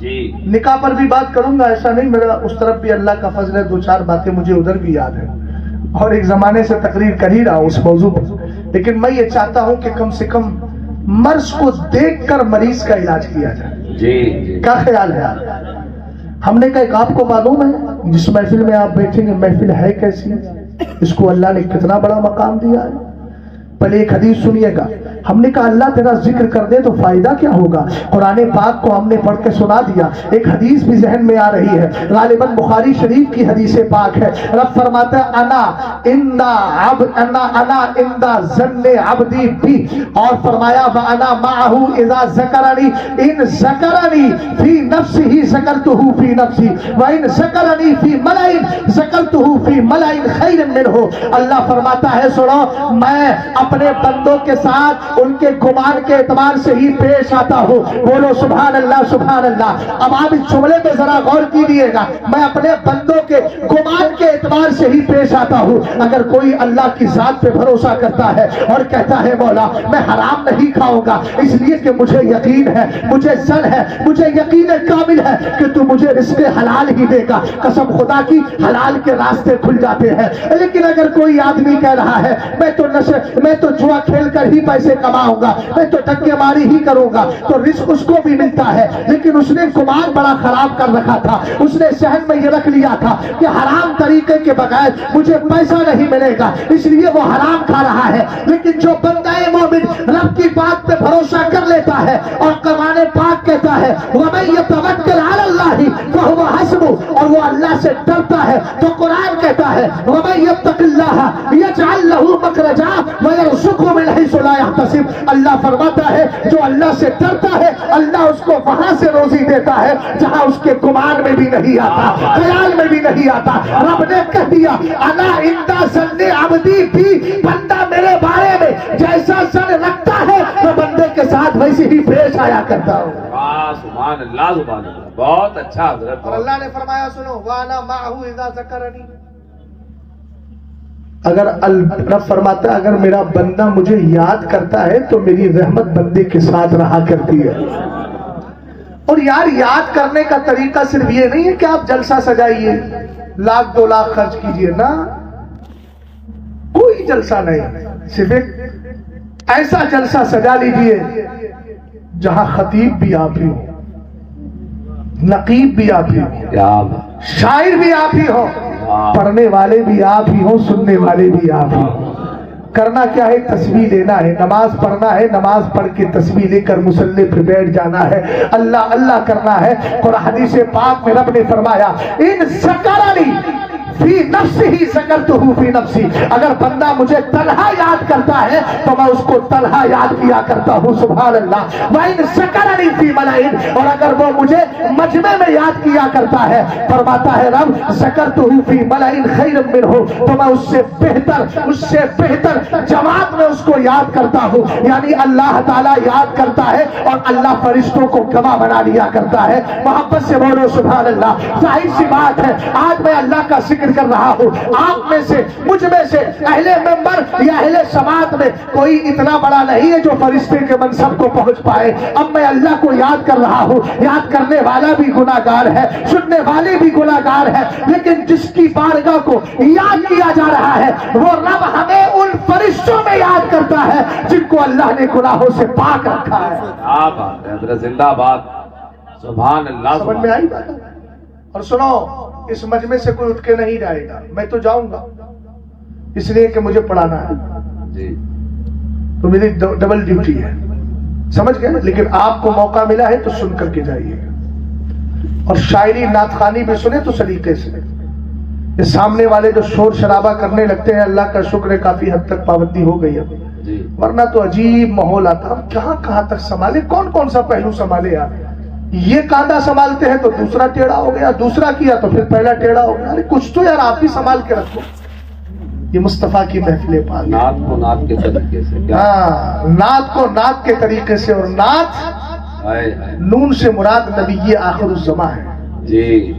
جی نکاح پر بھی بات کروں گا، ایسا نہیں، میرا اس طرف بھی اللہ کا فضل ہے، دو چار باتیں مجھے ادھر بھی یاد ہیں اور ایک زمانے سے تقریر کر ہی رہا ہوں اس موضوع پر، لیکن میں یہ چاہتا ہوں کہ کم سے کم مرض کو دیکھ کر مریض کا علاج کیا جائے۔ جی کیا خیال ہے؟ ہم نے کہا ایک آپ کو معلوم ہے جس محفل میں آپ بیٹھیں گے محفل ہے کیسی، اس کو اللہ نے کتنا بڑا مقام دیا ہے۔ پہلے ایک حدیث سنیے گا، ہم نے کہا اللہ تیرا ذکر کر دے تو فائدہ کیا ہوگا؟ قرآن پاک کو ہم نے پڑھ کے سنا دیا، ایک حدیث بھی ذہن میں آ رہی ہے، غالباً بخاری شریف کی حدیث پاک ہے۔ رب فرماتا ہے انا عند ظن عبدی بی، اور فرمایا وانا معه اذا ذکرنی، ان ذکرنی فی نفسه ذکرته فی نفسی وان ذکرنی فی ملأ ذکرته فی ملأ خیر منہ۔ اللہ فرماتا ہے سنو، میں اپنے بندوں کے ساتھ ان کے گمان کے اعتبار سے ہی پیش آتا ہوں۔ بولو سبحان اللہ سبحان اللہ۔ اب آپ اس جملے پہ ذرا غور کیجیے گا، میں اپنے بندوں کے گمان کے اعتبار سے ہی پیش آتا ہوں۔ اگر کوئی اللہ کی ذات پہ بھروسہ کرتا ہے اور کہتا ہے مولا میں حرام نہیں کھاؤں گا اس لیے کہ مجھے یقین ہے، مجھے زن ہے، مجھے یقین کامل ہے کہ تو مجھے رزق حلال ہی دے گا، قسم خدا کی حلال کے راستے کھل جاتے ہیں۔ لیکن اگر کوئی آدمی کہہ رہا ہے میں تو جوا کھیل کر ہی پیسے کماؤں گا، میں تو ٹکے ماری ہی کروں گا، تو رزق اس کو بھی ملتا ہے، لیکن اس نے گمان بڑا خراب کر رکھا تھا، اس نے ذہن میں یہ رکھ لیا تھا کہ حرام طریقے کے بغیر مجھے پیسہ نہیں ملے گا، اس لیے وہ حرام کھا رہا ہے۔ لیکن جو بندہ مومن رب کی بات پہ بھروسہ کر لیتا ہے اور قرآن پاک کہتا ہے وَمَن يَتَوَكَّلْ عَلَى اللَّهِ فَهُوَ حَسْبُهُ، اور وہ اللہ سے ڈرتا ہے، تو قرآن کہتا ہے وَمَن يَتَّقِ اللَّهَ يَجْعَلْ لَهُ مَخْرَجًا وَيَرْزُقْهُ مِنْ حَيْثُ لَا يَحْتَسِبُ۔ اللہ فرماتا ہے جو اللہ سے ڈرتا ہے اللہ اس کو وہاں سے روزی دیتا ہے جہاں اس کے گمان میں بھی نہیں آتا، خیال میں بھی نہیں آتا۔ رب نے کہہ دیا انا عند ظن عبدی بھی، بندہ میرے بارے میں جیسا ظن رکھتا ہے میں بندے کے ساتھ ویسے ہی پیش آیا کرتا ہوں۔ سبحان اللہ سبحان اللہ، بہت اچھا حضرت۔ اور اللہ نے فرمایا سنو وانا معه اذا ذکرنی، اگر رب فرماتا ہے اگر میرا بندہ مجھے یاد کرتا ہے تو میری رحمت بندے کے ساتھ رہا کرتی ہے۔ اور یار یاد کرنے کا طریقہ صرف یہ نہیں ہے کہ آپ جلسہ سجائیے، لاکھ دو لاکھ خرچ کیجئے، نا کوئی جلسہ نہیں، صرف ایک ایسا جلسہ سجا لیجئے جہاں خطیب بھی آپ ہی ہو، نقیب بھی آپ ہی ہو، شاعر بھی آپ ہی ہو، پڑھنے والے بھی آپ ہی ہوں، سننے والے بھی آپ ہی ہوں۔ کرنا کیا ہے؟ تسبیح لینا ہے، نماز پڑھنا ہے، نماز پڑھ کے تسبیح لے کر مصلی پہ بیٹھ جانا ہے، اللہ اللہ کرنا ہے۔ اور حدیث پاک میں رب نے فرمایا ان ذکرنی فی نفسی ذکرتہ فی نفسی، اگر بندہ مجھے تنہا یاد کرتا ہے تو میں اس کو تنہا یاد کیا کرتا ہوں، سبحان اللہ۔ وَإِن ذَكَرَنِي فِي مَلَئٍ، اور اگر وہ مجھے مجمع میں یاد کیا کرتا ہے، فرماتا ہے رب ذَكَرْتُهُ فِي مَلَئٍ خَيْرٍ مِّنْهُ، تو میں اس سے بہتر جماعت میں اس کو یاد کرتا ہوں۔ یعنی اللہ تعالیٰ یاد کرتا ہے اور اللہ فرشتوں کو گواہ بنا لیا کرتا ہے۔ محبت سے بولو سبحان اللہ۔ ظاہر سی بات ہے آج میں اللہ کا ذکر کر رہا ہوں، آپ میں سے مجھ میں سے اہل ممبر یا اہل سماعت میں کوئی اتنا بڑا نہیں ہے جو فرشتے کے منصب کو پہنچ پائے۔ اب میں اللہ کو یاد کر رہا ہوں، یاد کرنے والا بھی گناہگار ہے، سننے والے بھی گناہگار ہے، لیکن جس کی بارگاہ کو یاد کیا جا رہا ہے وہ رب ہمیں ان فرشتوں میں یاد کرتا ہے جن کو اللہ نے گناہوں سے پاک رکھا ہے۔ کیا بات ہے حضرت، زندہ باد، سبحان اللہ۔ سمجھ میں آئی بات؟ اور سنو اس مجمع سے کوئی اٹھ کے نہیں جائے گا، میں تو جاؤں گا اس لیے کہ مجھے پڑھانا ہے جی، تو میری ڈبل ڈیوٹی ہے، سمجھ گئے؟ لیکن آپ کو موقع ملا ہے تو سن کر کے جائیے گا، اور شاعری نعت خوانی بھی سنے تو سلیقے سے۔ یہ سامنے والے جو شور شرابہ کرنے لگتے ہیں اللہ کا شکر ہے کافی حد تک پابندی ہو گئی ہے، ورنہ تو عجیب ماحول آتا، ہم کہاں تک سنبھالے، کون سا پہلو سنبھالے یار؟ یہ کاندھا سنبھالتے ہیں تو دوسرا ٹیڑھا ہو گیا، دوسرا کیا تو پھر پہلا ٹیڑھا ہو گیا۔ ارے کچھ تو یار آپ بھی سنبھال کے رکھو۔ یہ مصطفیٰ کی محفل پاک، نعت کو نعت کے طریقے سے، ہاں نعت کو نعت کے طریقے سے، اور نعت نون سے مراد نبی آخر الزماں ہے جی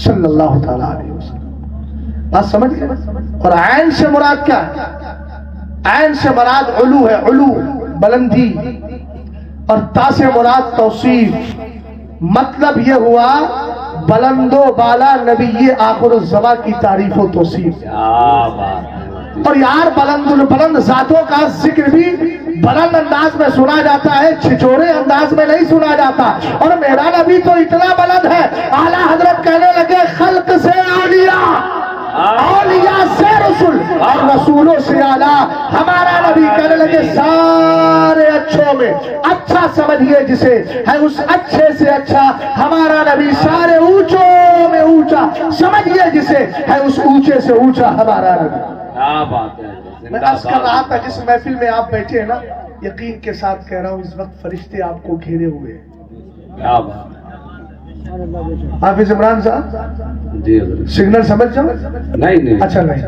صلی اللہ تعالی علیہ وسلم، بات سمجھ گئے؟ اور عین سے مراد کیا ہے؟ عین سے مراد علو ہے، علو بلندی، اور تا سے مراد توصیف، مطلب یہ ہوا بلند و بالا نبی آخر الزما کی تعریف و توصیف. کیا بات ہے. اور یار بلند البلند ذاتوں کا ذکر بھی بلند انداز میں سنا جاتا ہے, چھچورے انداز میں نہیں سنا جاتا. اور میرا نبی تو اتنا بلند ہے, اعلیٰ حضرت کہنے لگے خلق سے اولیاء, اولیاء سے رسول, اور رسولوں سے اعلیٰ. ہمارا نبی کہنے لگے سارے اچھوں میں اچھا سمجھیے جسے ہے اس اچھے سے اچھا. ہمارا نبی سارے اونچوں میں اونچا سمجھیے جسے ہے اس اونچے سے اونچا ہمارا نبی. کیا بات ہے. میں عرض کر رہا تھا جس محفل میں آپ بیٹھے ہیں نا, یقین کے ساتھ کہہ رہا ہوں اس وقت فرشتے آپ کو گھیرے ہوئے ہیں. کیا بات ہے. حافظ عمران صاحب جی حضرت. سگنل سمجھ جاؤ. نہیں اچھا نہیں,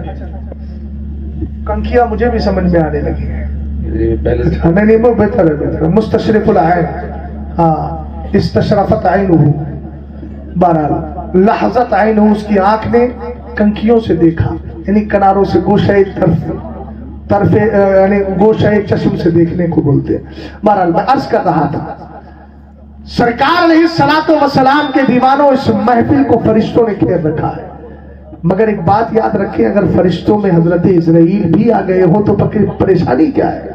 کنکھیاں مجھے بھی سمجھ میں آنے لگی ہیں. پہلے سے نہیں وہ بہتر ہے, بہتر ہے. مستشرف العین, ہاں استشرفت عینہ, بہرحال لحظت عینہ, اس کی آنکھ نے کنکھیوں سے دیکھا, یعنی کناروں سے, گوشہ طرف یعنی گوشہ چشم سے دیکھنے کو بولتے ہیں. بہرحال میں عرض کر رہا تھا سرکار علیہ الصلوۃ والسلام کے دیوانوں اس محفل کو فرشتوں نے گھیر رکھا ہے. مگر ایک بات یاد رکھیں, اگر فرشتوں میں حضرت اسرائیل بھی آ گئے ہوں تو پریشانی کیا ہے؟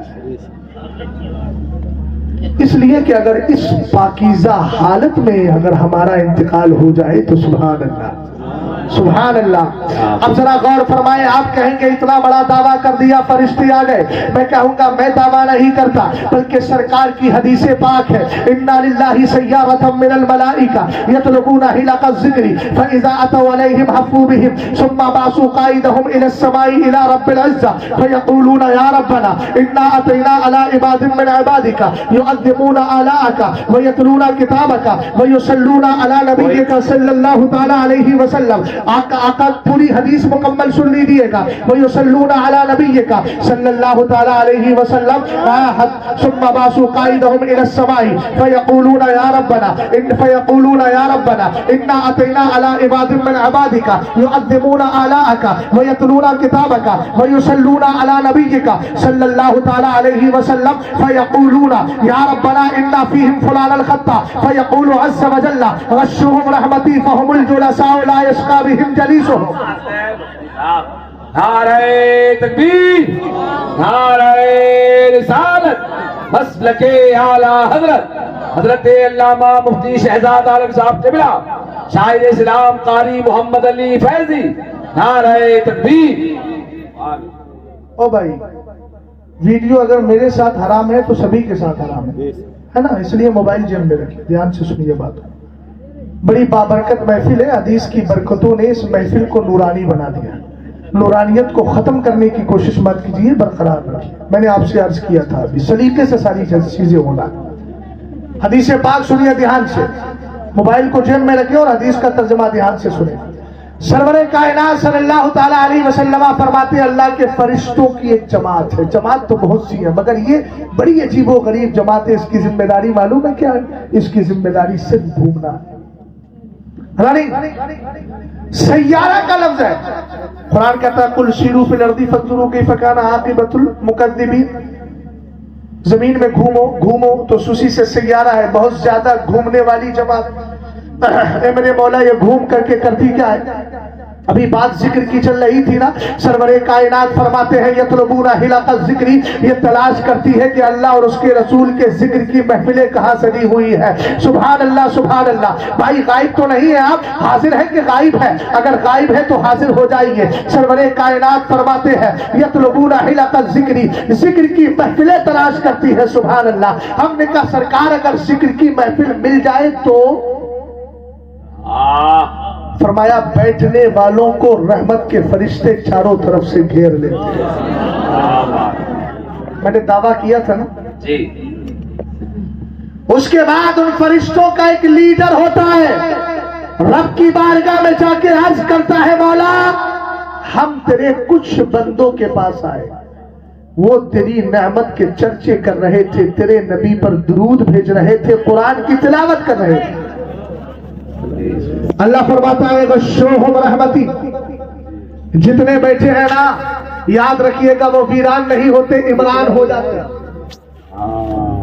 اس لیے کہ اگر اس پاکیزہ حالت میں اگر ہمارا انتقال ہو جائے تو سبحان اللہ, سبحان اللہ. اب ذرا غور فرمائے, آپ کہیں گے اتنا بڑا دعویٰ کر دیا فرشتے آ گئے. میں کہوں گا میں دعویٰ نہیں کرتا, بلکہ سرکار کی حدیث پاک ہے, انا للہ سیارۃ من الملائکہ یطلبون حلق الذکر فاذا اتوا علیہم حفوا بهم ثم بعثوا قائدهم الى السماء الى رب العزة فیقولون یا ربنا انا اتینا على عباد من عبادك يعظمون آلاءك ويتلون كتابك ويصلون على نبيك صلی اللہ تعالی علیہ وسلم. آقا پوری حدیث مکمل سن لیجیے گا. وَيُصَلُّونَ عَلَى نَبِيِّكَ صلی اللہ تعالی علیہ وسلم ثُمَّ بَعْثُوا قَائِدَهُمْ إِلَى السَّمَاءِ فَيَقُولُونَ يَا رَبَّنَا إِنَّا أَتَيْنَا عَلَى عِبَادٍ مِّنْ عِبَادِكَ يُعَظِّمُونَ آلَاءَكَ وَيَتْلُونَ كِتَابَكَ وَيُصَلُّونَ عَلَى نَبِيِّكَ صلی اللہ تعالی علیہ وسلم فَيَقُولُونَ يَا رَبَّنَا إِنَّا فِيهِمْ فُلَانَ الْخَطَّ فَيَقُولُ عَزَّ وَجَلَّ غَشُّهُمْ رَحْمَتِي فَهُمُ الْجُلَسَاءُ لَا يَشْقَى بِهِمْ جَلِيسُهُمْ. نعرہ تکبیر, نعرہ رسالت, مسلک اعلی حضرت حضرت علامہ مفتی شہزاد عالم صاحب قبلہ شاعر اسلام قاری محمد علی فیضی. نعرہ تکبیر. او بھائی, ویڈیو اگر میرے ساتھ حرام ہے تو سبھی کے ساتھ حرام ہے نا, اس لیے موبائل جیب میں رکھیں. دھیان سے سنیے بات. بڑی بابرکت محفل ہے, حدیث کی برکتوں نے اس محفل کو نورانی بنا دیا. نورانیت کو ختم کرنے کی کوشش مت کیجیے, برقرار رکھیے. میں نے آپ سے عرض کیا تھا ابھی, سلیقے سے ساری چیزیں ہونا. حدیث پاک سنیے دھیان سے, موبائل کو جیب میں رکھیں اور حدیث کا ترجمہ دھیان سے سنیں. سرور کائنات صلی اللہ تعالی علیہ وسلم فرماتے ہیں اللہ کے فرشتوں کی ایک جماعت ہے. جماعت تو بہت سی ہے مگر یہ بڑی عجیب و غریب جماعت ہے. اس کی ذمہ داری معلوم ہے کیا ہے؟ اس کی ذمہ داری صرف گھومنا ہے. سیارہ کا لفظ ہے. قرآن کہتا ہے کل سیروا فی الارض فانظروا کیف کان عاقبۃ المکذبین. زمین میں گھومو تو سوسی سے سیارہ ہے, بہت زیادہ گھومنے والی جماعت. اے میرے مولا یہ گھوم کر کے کرتی کیا ہے؟ ابھی بات ذکر کی چل رہی تھی نا. سرور کائنات فرماتے ہیں یطلبون حلق الذکر, یہ تلاش کرتی ہے کہ اللہ اور اس کے رسول کے ذکر کی محفلیں کہاں سجی ہوئی ہے. سبحان اللہ, سبحان اللہ. بھائی غائب تو نہیں ہے آپ, حاضر ہے کہ غائب ہے؟ اگر غائب ہے تو حاضر ہو جائیے. سرور کائنات فرماتے ہیں یطلبون حلق الذکر, ذکر کی محفلیں تلاش کرتی ہے. سبحان اللہ. ہم نے کہا سرکار اگر ذکر کی محفل مل جائے تو فرمایا بیٹھنے والوں کو رحمت کے فرشتے چاروں طرف سے گھیر لیتے ہیں. میں نے دعویٰ کیا تھا نا جی. اس کے بعد ان فرشتوں کا ایک لیڈر ہوتا ہے, رب کی بارگاہ میں جا کے عرض کرتا ہے مولا ہم تیرے کچھ بندوں کے پاس آئے, وہ تیری نعمت کے چرچے کر رہے تھے, تیرے نبی پر درود بھیج رہے تھے, قرآن کی تلاوت کر رہے تھے. اللہ فرماتا ہے غشوہم رحمتی, جتنے بیٹھے ہیں نا یاد رکھیے گا وہ ویران نہیں ہوتے, عمران ہو جاتے ہیں.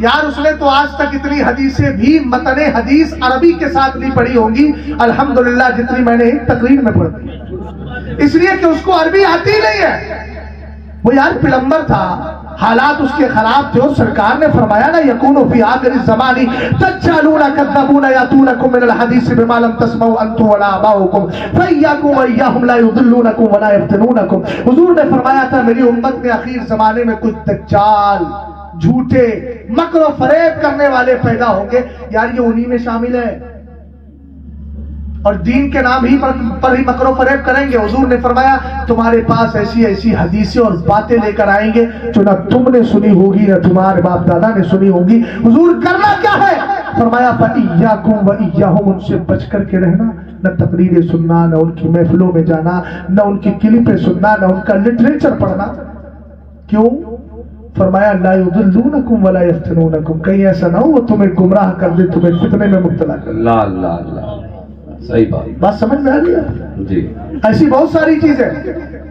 یار اس نے تو آج تک اتنی حدیثیں بھی متن حدیث عربی کے ساتھ نہیں پڑھی ہوں گی الحمدللہ جتنی میں نے ایک تقریر میں پڑھ دی، اس لیے کہ اس کو عربی آتی نہیں ہے۔ وہ یار پلمبر تھا، حالات اس کے خراب تھے، اور سرکار نے فرمایا نا یکونو فی آخر الزمان دجالون کذبون یاتونکم من الحدیث بما لم تسمعوا انتم ولا آباؤکم فإیاکم وإیاہم لا یضلونکم ولا یفتنونکم۔ حضور نے فرمایا تھا میری امت میں اخیر زمانے میں کچھ دجال، جھوٹے، مکر و فریب کرنے والے پیدا ہوں گے۔ یار یہ انہی میں شامل ہے، اور دین کے نام ہی پر ہی مکر و فریب کریں گے۔ حضور نے فرمایا تمہارے پاس ایسی ایسی حدیثیں اور باتیں لے کر آئیں گے جو نہ تم نے سنی ہوگی نہ تمہارے باپ دادا نے سنی ہوگی۔ حضور کرنا کیا ہے؟ فرمایا فَإِيَّاكُمْ وَإِيَّاهُمْ، ان سے بچ کر کے رہنا، نہ تقریریں سننا، نہ ان کی محفلوں میں جانا، نہ ان کی کلپیں سننا، نہ ان کا لٹریچر پڑھنا۔ کیوں؟ فرمایا لا یضلونکم ولا یفتنونکم، کہیں ایسا نہ ہو وہ تمہیں گمراہ کر دے، تمہیں فتنے میں مبتلا کر دے۔ اللہ اللہ اللہ، صحیح بات سمجھ میں آ گیا؟ جی۔ ایسی بہت ساری چیزیں،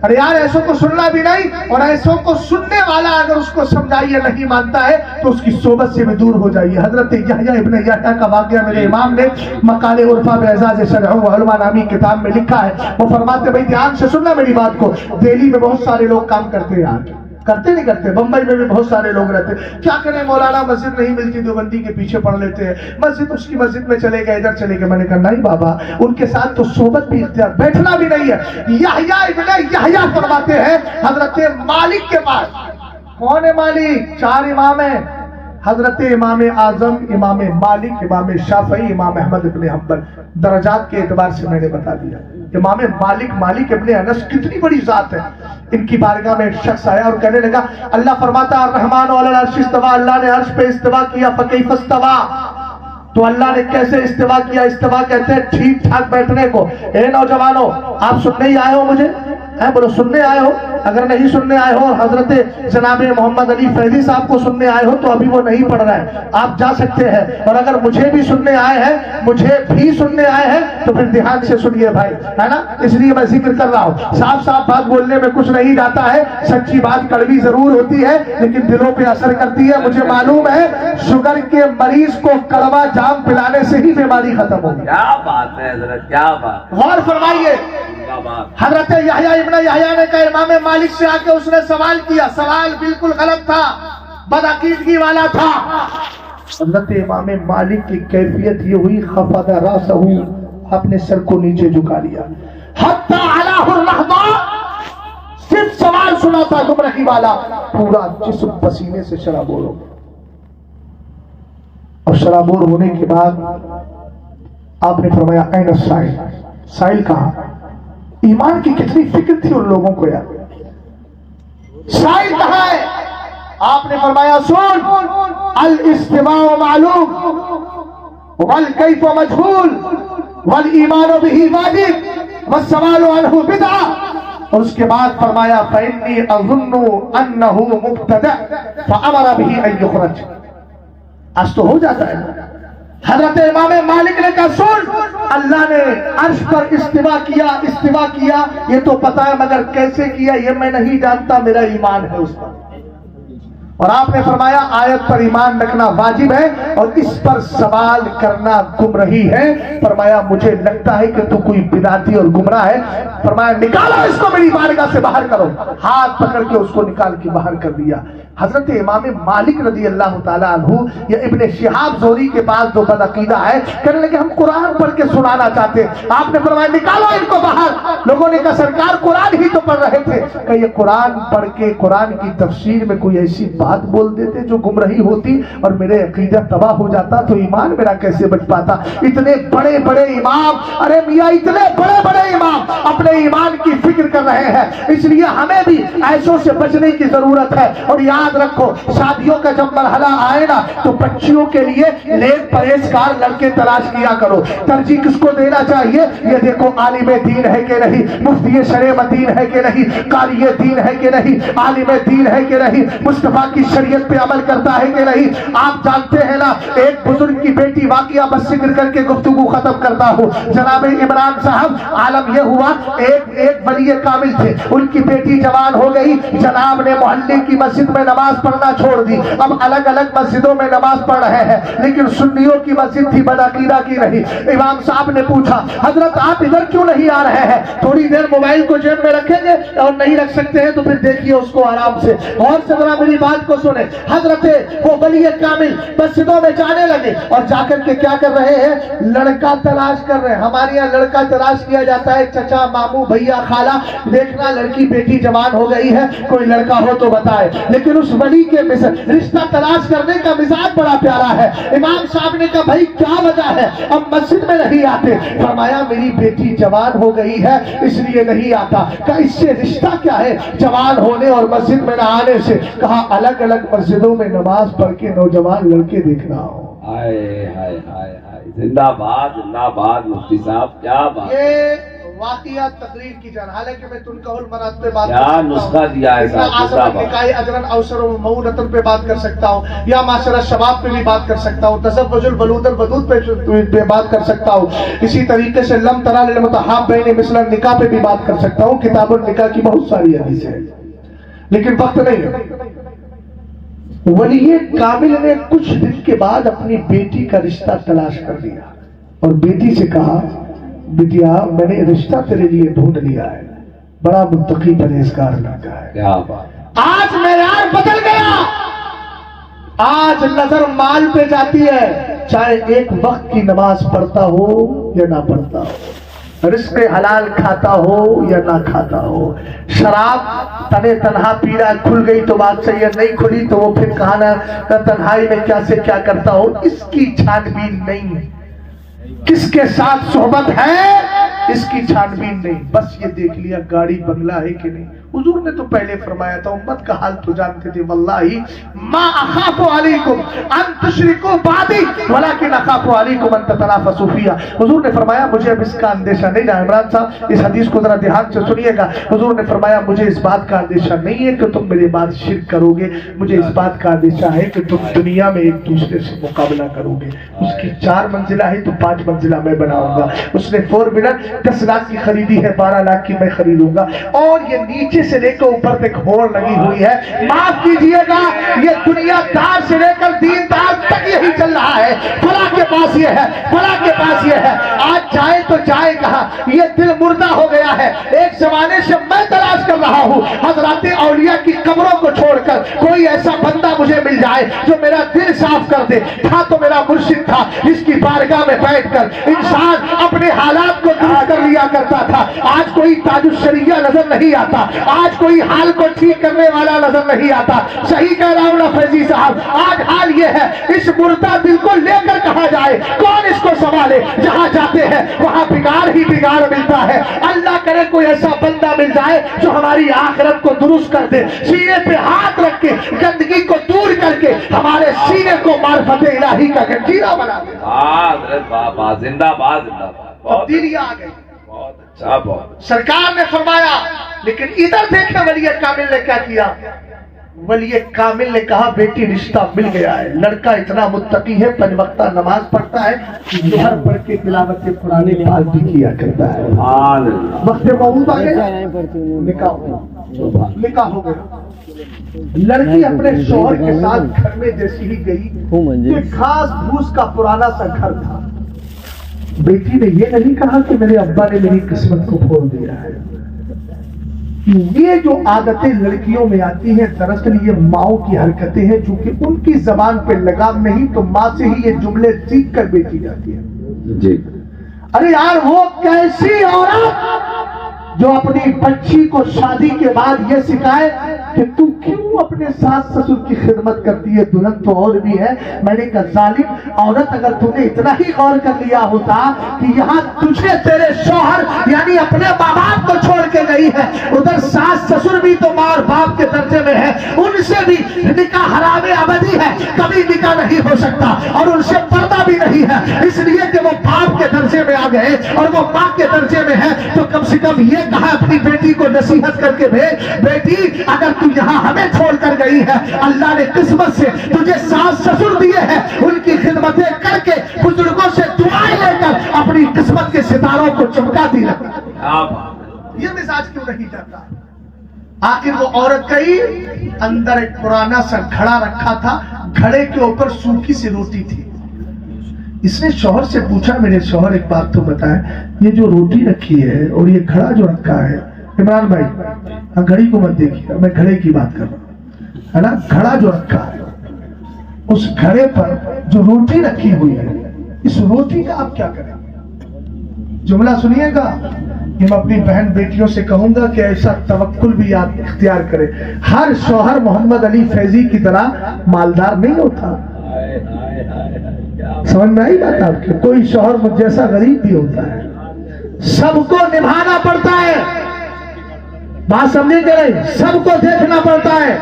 ارے یار ایسوں کو سننا بھی نہیں، اور ایسوں کو سننے والا اگر اس کو سمجھائیے نہیں مانتا ہے تو اس کی صحبت سے بھی دور ہو جائیے۔ حضرت یحییٰ ابن یحییٰ کا واقعہ میرے امام نے مقال عرفہ باعزاز شرح و علماء نامی کتاب میں لکھا ہے۔ وہ فرماتے بھائی دھیان سے سننا میری بات کو، دہلی میں بہت سارے لوگ کام کرتے ہیں، یار کرتے نہیں کرتے، بمبئی میں بھی بہت سارے لوگ رہتے، کیا کریں مولانا مسجد نہیں ملتی دیوبندی کے پیچھے پڑھ لیتے ہیں، مسجد اس کی مسجد میں چلے گئے، ادھر چلے گئے۔ میں نے کہا نہیں بابا، ان کے ساتھ تو صحبت بھی اختیار، بیٹھنا بھی نہیں ہے۔ یحییٰ ابن یحییٰ فرماتے ہیں حضرت مالک کے پاس، کون ہے مالک؟ 4 امام ہیں، حضرت امام اعظم، امام مالک، امام شافعی، امام احمد ابن حنبل۔ درجات کے اعتبار سے میں نے بتا دیا، امام مالک ابن انس کتنی بڑی ذات ہے۔ ان کی بارگاہ میں ایک شخص آیا اور کہنے لگا اللہ فرماتا الرحمن علی العرش استویٰ، اللہ نے عرش پہ استوا کیا، فکیف استویٰ، تو اللہ نے کیسے استوا کیا؟ استوا کہتے ہیں ٹھیک ٹھاک بیٹھنے کو۔ اے نوجوانوں، آپ سننے ہی آئے ہو مجھے؟ بولو سننے آئے ہو؟ اگر نہیں سننے آئے ہو، حضرت جناب محمد علی فیضی صاحب کو سننے آئے ہو تو ابھی وہ نہیں پڑھ رہا ہے، آپ جا سکتے ہیں۔ اور اگر مجھے بھی سننے آئے ہیں، مجھے بھی سننے آئے ہیں تو پھر دھیان سے سنیے بھائی، ہے نا؟ اس لیے میں ذکر کر رہا ہوں، صاف صاف بات بولنے میں کچھ نہیں جاتا ہے، سچی بات کڑوی ضرور ہوتی ہے لیکن دلوں پہ اثر کرتی ہے۔ مجھے معلوم ہے شوگر کے مریض کو کڑوا جام پلانے سے ہی بیماری ختم ہوگی۔ کیا بات ہے حضرت، کیا بات، غور فرمائیے۔ حضرت یحییٰ ابن یحییٰ نے کہا امام مالک سے آ کے اس نے سوال کیا، سوال بالکل غلط تھا، بدعقیدگی والا تھا۔ حضرت امام مالک کی کیفیت یہ ہوئی خفض راسہ، اپنے سر کو نیچے جھکا لیا، حتی علیہ الرحمہ، صرف سوال سنا تھا گمراہی والا، پورا جسم پسینے سے شرابور ہو گیا۔ اور شرابور ہونے کے بعد آپ نے فرمایا این السائل، سائل کہاں؟ ایمان کی کتنی فکر تھی ان لوگوں کو یار، سائل کہاں ہے؟ آپ نے فرمایا سن، الاستواء معلوم والکیف مجہول والایمان بہ واجب والسوال عنہ بدعہ۔ اور اس کے بعد فرمایا فإنی اظن انہ مبتدع فامر بہ ان یخرج۔ آج تو ہو جاتا ہے۔ حضرت امام مالک نے کہا سن، اللہ نے عرش پر استوا کیا یہ تو پتا ہے، مگر کیسے کیا یہ میں نہیں جانتا، میرا ایمان ہے اس پر۔ اور آپ نے فرمایا آیت پر ایمان رکھنا واجب ہے اور اس پر سوال کرنا گمراہی ہے۔ فرمایا مجھے لگتا ہے کہ تو کوئی بدعتی اور گمراہ ہے۔ فرمایا نکالو اس کو میری بارگاہ سے باہر کرو۔ ہاتھ پکڑ کے اس کو نکال کے باہر کر دیا۔ حضرت امام مالک رضی اللہ تعالیٰ عنہ یا ابن شہاب زہری کے پاس جو بدعقیدہ ہے، کہنے لگے ہم قرآن پڑھ کے سنانا چاہتے۔ آپ نے فرمایا نکالو ان کو باہر۔ لوگوں نے کہا سرکار قرآن ہی تو پڑھ رہے تھے۔ کہ یہ قرآن پڑھ کے قرآن کی تفسیر میں کوئی ایسی بات بول دیتے جو گمراہی ہوتی اور میرے عقیدہ تباہ ہو جاتا تو ایمان میرا کیسے بچ پاتا۔ اتنے بڑے بڑے امام، ارے میاں اتنے بڑے بڑے امام اپنے ایمان کی فکر کر رہے ہیں۔ اس لیے ہمیں بھی ایسوں سے بچنے کی ضرورت ہے۔ اور یاد رکھو شادیوں کا جب مرحلہ آئے نا تو بچیوں کے لیے نیک پرہیزگار لڑکے تلاش کیا کرو۔ ترجیح کس کو دینا چاہیے؟ یہ دیکھو عالم دین ہے کہ نہیں، مفتی شرع دین ہے کہ نہیں، قاری دین ہے کہ نہیں، عالم دین ہے کہ نہیں، مصطفیٰ کی کی شریعت پہ عمل کرتا ہے کہ نہیں. آپ جانتے ہیں نا, ایک بزرگ کی بیٹی, واقعہ بس ذکر کر کے گفتگو ختم کرتا ہوں. جناب عمران صاحب, عالم یہ ہوا ایک ولی کامل تھے, ان کی بیٹی جوان ہو گئی. جناب نے محلے کی مسجد میں نماز پڑھنا چھوڑ دی. اب الگ الگ مسجدوں میں نماز پڑھ رہے ہیں, لیکن سنیوں کی مسجد تھی, بدعقیدہ کی نہیں. امام صاحب نے پوچھا, حضرت آپ ادھر کیوں نہیں آ رہے ہیں؟ تھوڑی دیر موبائل کو جیب میں رکھیں گے, اور نہیں رکھ سکتے ہیں تو پھر دیکھیے اس کو آرام سے. اور سے ذرا میری بات کو سنیں. حضرت وہ ولی کامل مسجدوں میں جانے لگے, اور جا کر کے کیا کر رہے ہیں؟ لڑکا تلاش کر رہے ہیں. ہمارے یہاں لڑکا تلاش کیا جاتا ہے, چچا, ماموں, بھیا, خالہ, دیکھنا لڑکی بیٹی جوان ہو گئی ہے, کوئی لڑکا ہو تو بتائے. لیکن اس ولی کے رشتہ تلاش کرنے کا مزاج بڑا پیارا ہے. امام صاحب نے کہا, بھائی کیا وجہ ہے اب مسجد میں نہیں آتے؟ فرمایا, میری بیٹی جوان ہو گئی ہے اس لیے نہیں آتا. کہا, اس سے رشتہ کیا ہے جوان ہونے اور مسجد میں نہ آنے سے؟ کہا, الگ الگ مسجدوں میں نماز پڑھ کے نوجوان لڑکے دیکھنا ہو. ہائے ہائے ہائے ہائے, زندہ باد مفتی صاحب, کیا بات. یہ واقعہ تقریر کی جان, حالانکہ میں تنقہ المراد پہ بات کیا نسخہ دیا ہے صاحب, نکاح اجرن اوسر و مؤونتن پہ بات کر سکتا ہوں, یا معاشرہ شباب پہ بھی بات کر سکتا ہوں, تزوج الولود الودود پہ بات کر سکتا ہوں. اسی طریقے سے لم ترى للمتحابین مثل النکاح پہ بھی بات کر سکتا ہوں. کتاب النکاح کی بہت ساری حدیثیں ہیں, لیکن وقت نہیں ہے. ولی کامل نے کچھ دن کے بعد اپنی بیٹی کا رشتہ تلاش کر لیا, اور بیٹی سے کہا, بیٹیا, میں نے رشتہ تیرے لیے ڈھونڈ لیا ہے, بڑا متقی پرہیزگار لڑکا ہے. کیا بات. آج معیار بدل گیا. آج نظر مال پہ جاتی ہے, چاہے ایک وقت کی نماز پڑھتا ہو یا نہ پڑھتا ہو, رزق حلال کھاتا ہو یا نہ کھاتا ہو. شراب تنے تنہا پی رہا, کھل گئی تو بات صحیح ہے, نہیں کھلی تو وہ پھر کہانا تنہائی میں کیا سے کیا کرتا ہو, اس کی چھان بین نہیں. کس کے ساتھ صحبت ہے اس کی چھان بین نہیں. بس یہ دیکھ لیا گاڑی بنگلہ ہے کہ نہیں. حضور نے تو پہلے فرمایا تھا, امت کا حال تو جانتے تھے, واللہ ما اخاف علیکم ان تشرکوا بعدی ولکن اخاف علیکم ان تتنافسوا فیہا. حضور نے فرمایا, مجھے اب اس کا اندیشہ نہیں ہے. عمران صاحب اس حدیث کو ذرا دھیان سے سنیے گا. حضور نے فرمایا, مجھے اس بات کا اندیشہ نہیں ہے کہ تم میرے بعد شرک کرو گے, مجھے اس بات کا اندیشہ ہے کہ تم دنیا میں ایک دوسرے سے مقابلہ کرو گے. اس کی 4 منزلہ ہے تو 5 منزلہ میں بناؤں گا. اس نے 4 ویلر 10 لاکھ کی خریدی ہے, 12 لاکھ کی میں خریدوں گا. اور یہ نیچے سے لے کر اوپر تک ہور لگی ہوئی ہے. معاف کیجئے گا, یہ دنیا دار سے لے کر دین دار تک یہی چل رہا ہے. فلاں کے پاس یہ ہے, فلاں کے پاس یہ ہے. آج جائے تو جائے کہاں؟ یہ دل مردہ ہو گیا ہے. ایک زمانے سے میں تلاش کر رہا ہوں حضرات اولیاء کی قبروں کو چھوڑ کر کوئی ایسا بندہ مجھے مل جائے جو میرا دل صاف کر دے. تھا تو میرا مرشد تھا, جس کی بارگاہ میں بیٹھ کر انسان اپنے حالات کو درست کر لیا کرتا تھا. آج کوئی تاج الشریعہ نظر نہیں آتا, آج کوئی حال کو ٹھیک کرنے والا نظر نہیں آتا. صحیح کہہ رہا ہوں نا فیضی صاحب, آج حال یہ ہے, اس مردہ دل کو لے کر کہاں جائے, کون اس کو سنبھالے؟ جہاں جاتے ہیں وہاں بگاڑ ہی بگاڑ ملتا ہے. اللہ کرے کوئی ایسا بندہ مل جائے جو ہماری آخرت کو درست کر دے, سینے پہ ہاتھ رکھ کے گندگی کو دور کر کے ہمارے سینے کو معرفت الہی کا گنجیرہ بنا دے. زندہ باد, تبدیلی آ گئی. اچھا, بہت. سرکار نے فرمایا, لیکن ادھر دیکھیں ولی کامل نے کیا کیا. ولی کامل نے کہا, بیٹی رشتہ مل گیا ہے, لڑکا اتنا متقی ہے, 5 وقتہ نماز پڑھتا ہے, ظہر پڑھ کے تلاوت قرآن پاک بھی کیا کرتا ہے. وقت موعود آ گیا, نکاح ہو گیا. لڑکی اپنے شوہر کے ساتھ گھر میں جیسی ہی گئی, ایک گھاس بھوس کا پرانا سا گھر تھا. بیٹی نے یہ نہیں کہا کہ میرے ابا نے میری قسمت کو پھوڑ دیا ہے. یہ جو عادتیں لڑکیوں میں آتی ہیں, دراصل یہ ماؤں کی حرکتیں ہیں, چونکہ ان کی زبان پہ لگام نہیں تو ماں سے ہی یہ جملے سیکھ کر بیٹی جاتی ہے. جی, ارے یار وہ کیسی عورت جو اپنی بچی کو شادی کے بعد یہ سکھائے کہ تو کیوں اپنے ساس سسر کی خدمت کرتی ہے, دلہن تو اور بھی ہے. میں نے کہا, ظالم عورت, اگر تم نے اتنا ہی غور کر لیا ہوتا کہ یہاں تجھے تیرے شوہر یعنی اپنے ماں باپ کو چھوڑ کے گئی ہے, ادھر ساس سسر بھی تو ماں اور باپ کے درجے میں ہے, ان سے بھی نکاح حرام ابدی ہے, کبھی نکاح نہیں ہو سکتا اور ان سے پردہ بھی نہیں ہے، اس لیے کہ وہ باپ کے درجے میں آ گئے اور وہ ماں کے درجے میں ہے، تو کم سے کم یہ کہا اپنی بیٹی کو نصیحت کر کے بھیج، بیٹی اگر تو یہاں ہمیں چھوڑ کر گئی ہے، اللہ نے قسمت سے تجھے ساس سسر دیے ہیں، ان کی خدمتیں کر کے بزرگوں سے دعائیں لے کر اپنی قسمت کے ستاروں کو چمکا دیا۔ یہ مزاج کیوں نہیں کرتا؟ آخر وہ عورت گئی، اندر ایک پرانا سا گھڑا رکھا تھا، گھڑے کے اوپر سوکھی سی روٹی تھی۔ اس نے شوہر سے پوچھا، میرے شوہر ایک بات تو بتائیں، یہ جو روٹی رکھی ہے اور یہ گھڑا جو رکھا ہے، عمران بھائی ہاں گھڑی کو مت دیکھیے، میں گھڑے کی بات کر رہا ہوں، ہے نا، گھڑا جو رکھا ہے، اس گھڑے پر جو روٹی رکھی ہوئی ہے، اس روٹی کا آپ کیا کریں؟ جملہ سنیے گا، یہ میں اپنی بہن بیٹیوں سے کہوں گا کہ ایسا توکل بھی آپ اختیار کریں۔ ہر شوہر محمد علی فیضی کی طرح مالدار نہیں ہوتا، سمجھ میں آئی بات آپ کے؟ کوئی شوہر مجھ جیسا غریب بھی ہوتا ہے، سب کو نبھانا پڑتا ہے، بات سمجھے کہ نہیں؟ سب کو دیکھنا پڑتا ہے۔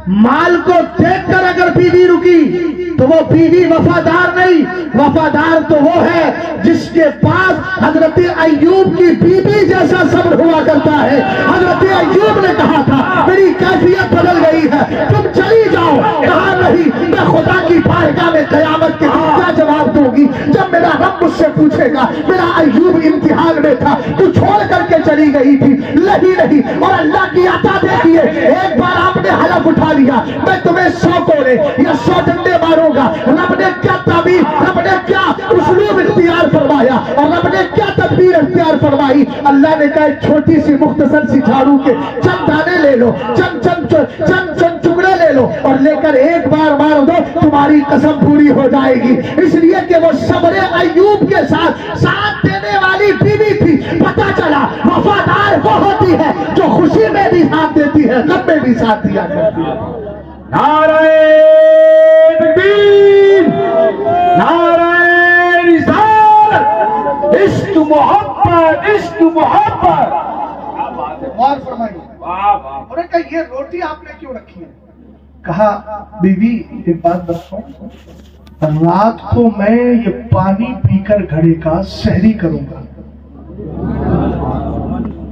مال کو دیکھ کر اگر بیوی رکی تو وہ بیوی وفادار نہیں، وفادار تو وہ ہے جس کے پاس حضرت ایوب کی بیوی جیسا صبر ہوا کرتا ہے۔ حضرت ایوب نے کہا تھا میری کیفیت بدل گئی ہے، تم چلی جاؤ، کہا نہیں، میں خدا کی بارگاہ میں قیامت کے دن کیا جواب دوں گی جب میرا رب مجھ سے پوچھے گا میرا ایوب امتحان میں تھا، تو چھوڑ کر کے چلی گئی تھی، نہیں۔ اور اللہ کی عطا دیکھیے، ایک بار آپ نے حلف اٹھا لیا میں تمہیں 100 کوڑے یا 100 ڈنڈے ماروں گا، رب نے کیا تعبیر، رب نے کیا اسلوب اختیار فرمایا اور رب نے کیا تدبیر اختیار فرمائی؟ اللہ نے کہا ایک چھوٹی سی مختصر سی جھاڑو کے چند دانے لے لو، چند ٹکڑے لے لو اور لے کر ایک بار مار دو، تمہاری قسم پوری ہو جائے گی۔ اس لیے کہ وہ صبر ایوب کے ساتھ دینے والی بیوی تھی۔ پتہ چلا وفادار وہ ہوتی ہے جو خوشی میں بھی ساتھ دیتی ہے، غم میں بھی ساتھ دیا کرتی ہے۔ نعرہ تکبیر، نعرہ رسالت، عشق محبت، عشق محبت۔ غور فرمائیے، انہوں نے کہا یہ روٹی آپ نے کیوں رکھی ہے؟ کہا بیوی ایک بات بتاؤں، رات کو میں یہ پانی پی کر گھڑے کا سحری کروں گا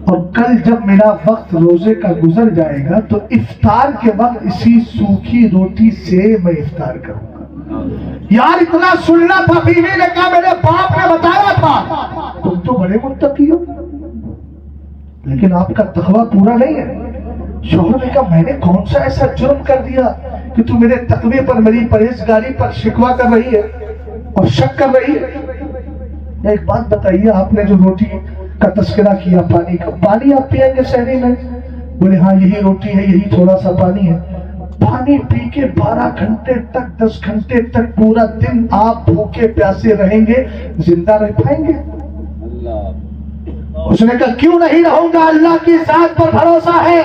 اور کل جب میرا وقت روزے کا گزر جائے گا تو افطار کے وقت اسی سوکھی روٹی سے میں افطار کروں گا۔ یار اتنا سننا تھا، بیوی نے کہا میرے باپ نے بتایا تھا، تم تو بڑے متقی ہو لیکن آپ کا تقویٰ پورا نہیں ہے۔ شوہر نے کہا میں نے کون سا ایسا جرم کر دیا کہ تو میرے تقوی پر، میری پرہیزگاری پر شکوہ کر رہی ہے اور شک کر رہی ہے؟ ایک بات بتائیے، آپ نے جو روٹی کا تذکرہ کیا پانی کا، پانی آپ پیئیں گے سحری میں؟ بولے ہاں یہی روٹی ہے، یہی تھوڑا سا پانی ہے۔ پانی پی کے 12 گھنٹے تک 10 گھنٹے تک پورا دن آپ بھوکے پیاسے رہیں گے، زندہ رہ پائیں گے؟ اس نے کہا کیوں نہیں رہوں گا، اللہ کی ذات پر بھروسہ ہے،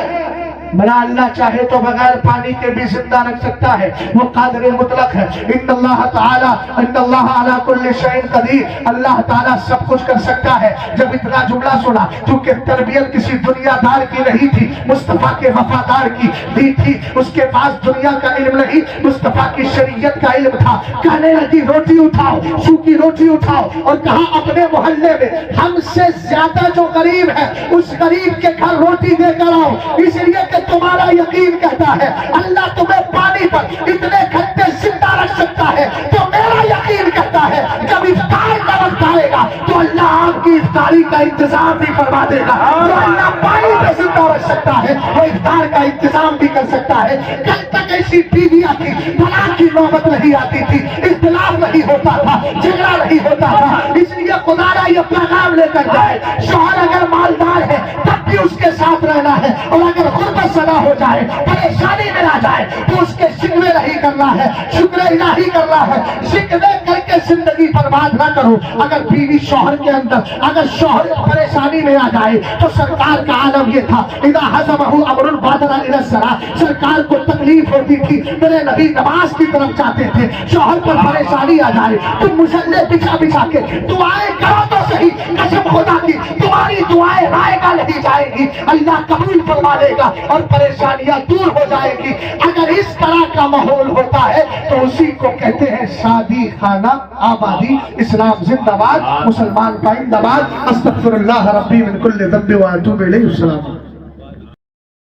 میرا اللہ چاہے تو بغیر پانی کے بھی زندہ رکھ سکتا ہے، وہ قادر مطلق ہے۔ ان اللہ تعالیٰ ان اللہ علی کل شیء قدیر، اللہ تعالیٰ سب کچھ کر سکتا ہے۔ جب اتنا جملہ سنا، چونکہ تربیت کسی دنیا دار کی نہیں تھی، مصطفیٰ کے وفادار کی دی تھی، اس کے پاس دنیا کا علم نہیں، مصطفیٰ کی شریعت کا علم تھا۔ کہنے لگی روٹی اٹھاؤ، سوکھی روٹی اٹھاؤ، اور کہا اپنے محلے میں ہم سے زیادہ جو غریب ہے اس غریب کے گھر روٹی دے کر آؤ، اس لیے کہ تمہارا یقین کہتا ہے اللہ تمہیں پانی پر اتنے گھنٹے زندہ رکھ سکتا ہے، تو میرا یقین کہتا ہے جب افطار کا وقت آئے گا تو اللہ آپ کی افطاری کا انتظام بھی فرما دے گا۔ جو اللہ پانی پہ زندہ رکھ سکتا ہے وہ افطار کا انتظام بھی کر سکتا ہے۔ کل تک ایسی بیویاں تھی، طلاق کی نوبت نہیں آتی تھی، اختلاف نہیں ہوتا تھا، جھگڑا نہیں ہوتا تھا۔ اس لیے خدا را یہ پیغام لے کر جائے، شوہر اگر مالدار ہے تب بھی اس کے ساتھ رہنا ہے، اور اگر غربت زدہ ہو جائے، پریشانی میں آ جائے تو اس کے شکوے نہیں کرنا ہے، شکر الہی کرنا ہے۔ شکوے کر کے زندگی زندگی برباد نہ کرو. اگر بیوی شوہر کے اندر اگر شوہر پریشانی میں آ جائے تو سرکار کا عالم یہ تھا اذا حزمه امر بادر الى الصلاۃ. سرکار کو تکلیف ہوتی تھی, میرے نبی نماز کی طرف جاتے تھے. شوہر پر پریشانی آ جائے تو مصلے بچھا بچھا کے دعائیں کرو تو صحیح, قسم خدا کی تمہاری دعائیں رائے گا نہیں جائے گی, اللہ قبول فرما لے گا اور پریشانیاں دور ہو جائے گی. اگر اس طرح کا ماحول ہوتا ہے تو اسی کو کہتے ہیں شادی خانہ آبادی. اسلام زندہ باد, مسلمان پائندہ باد. استغفر اللہ ربی من کل ذنب واتوب الیہ. السلام.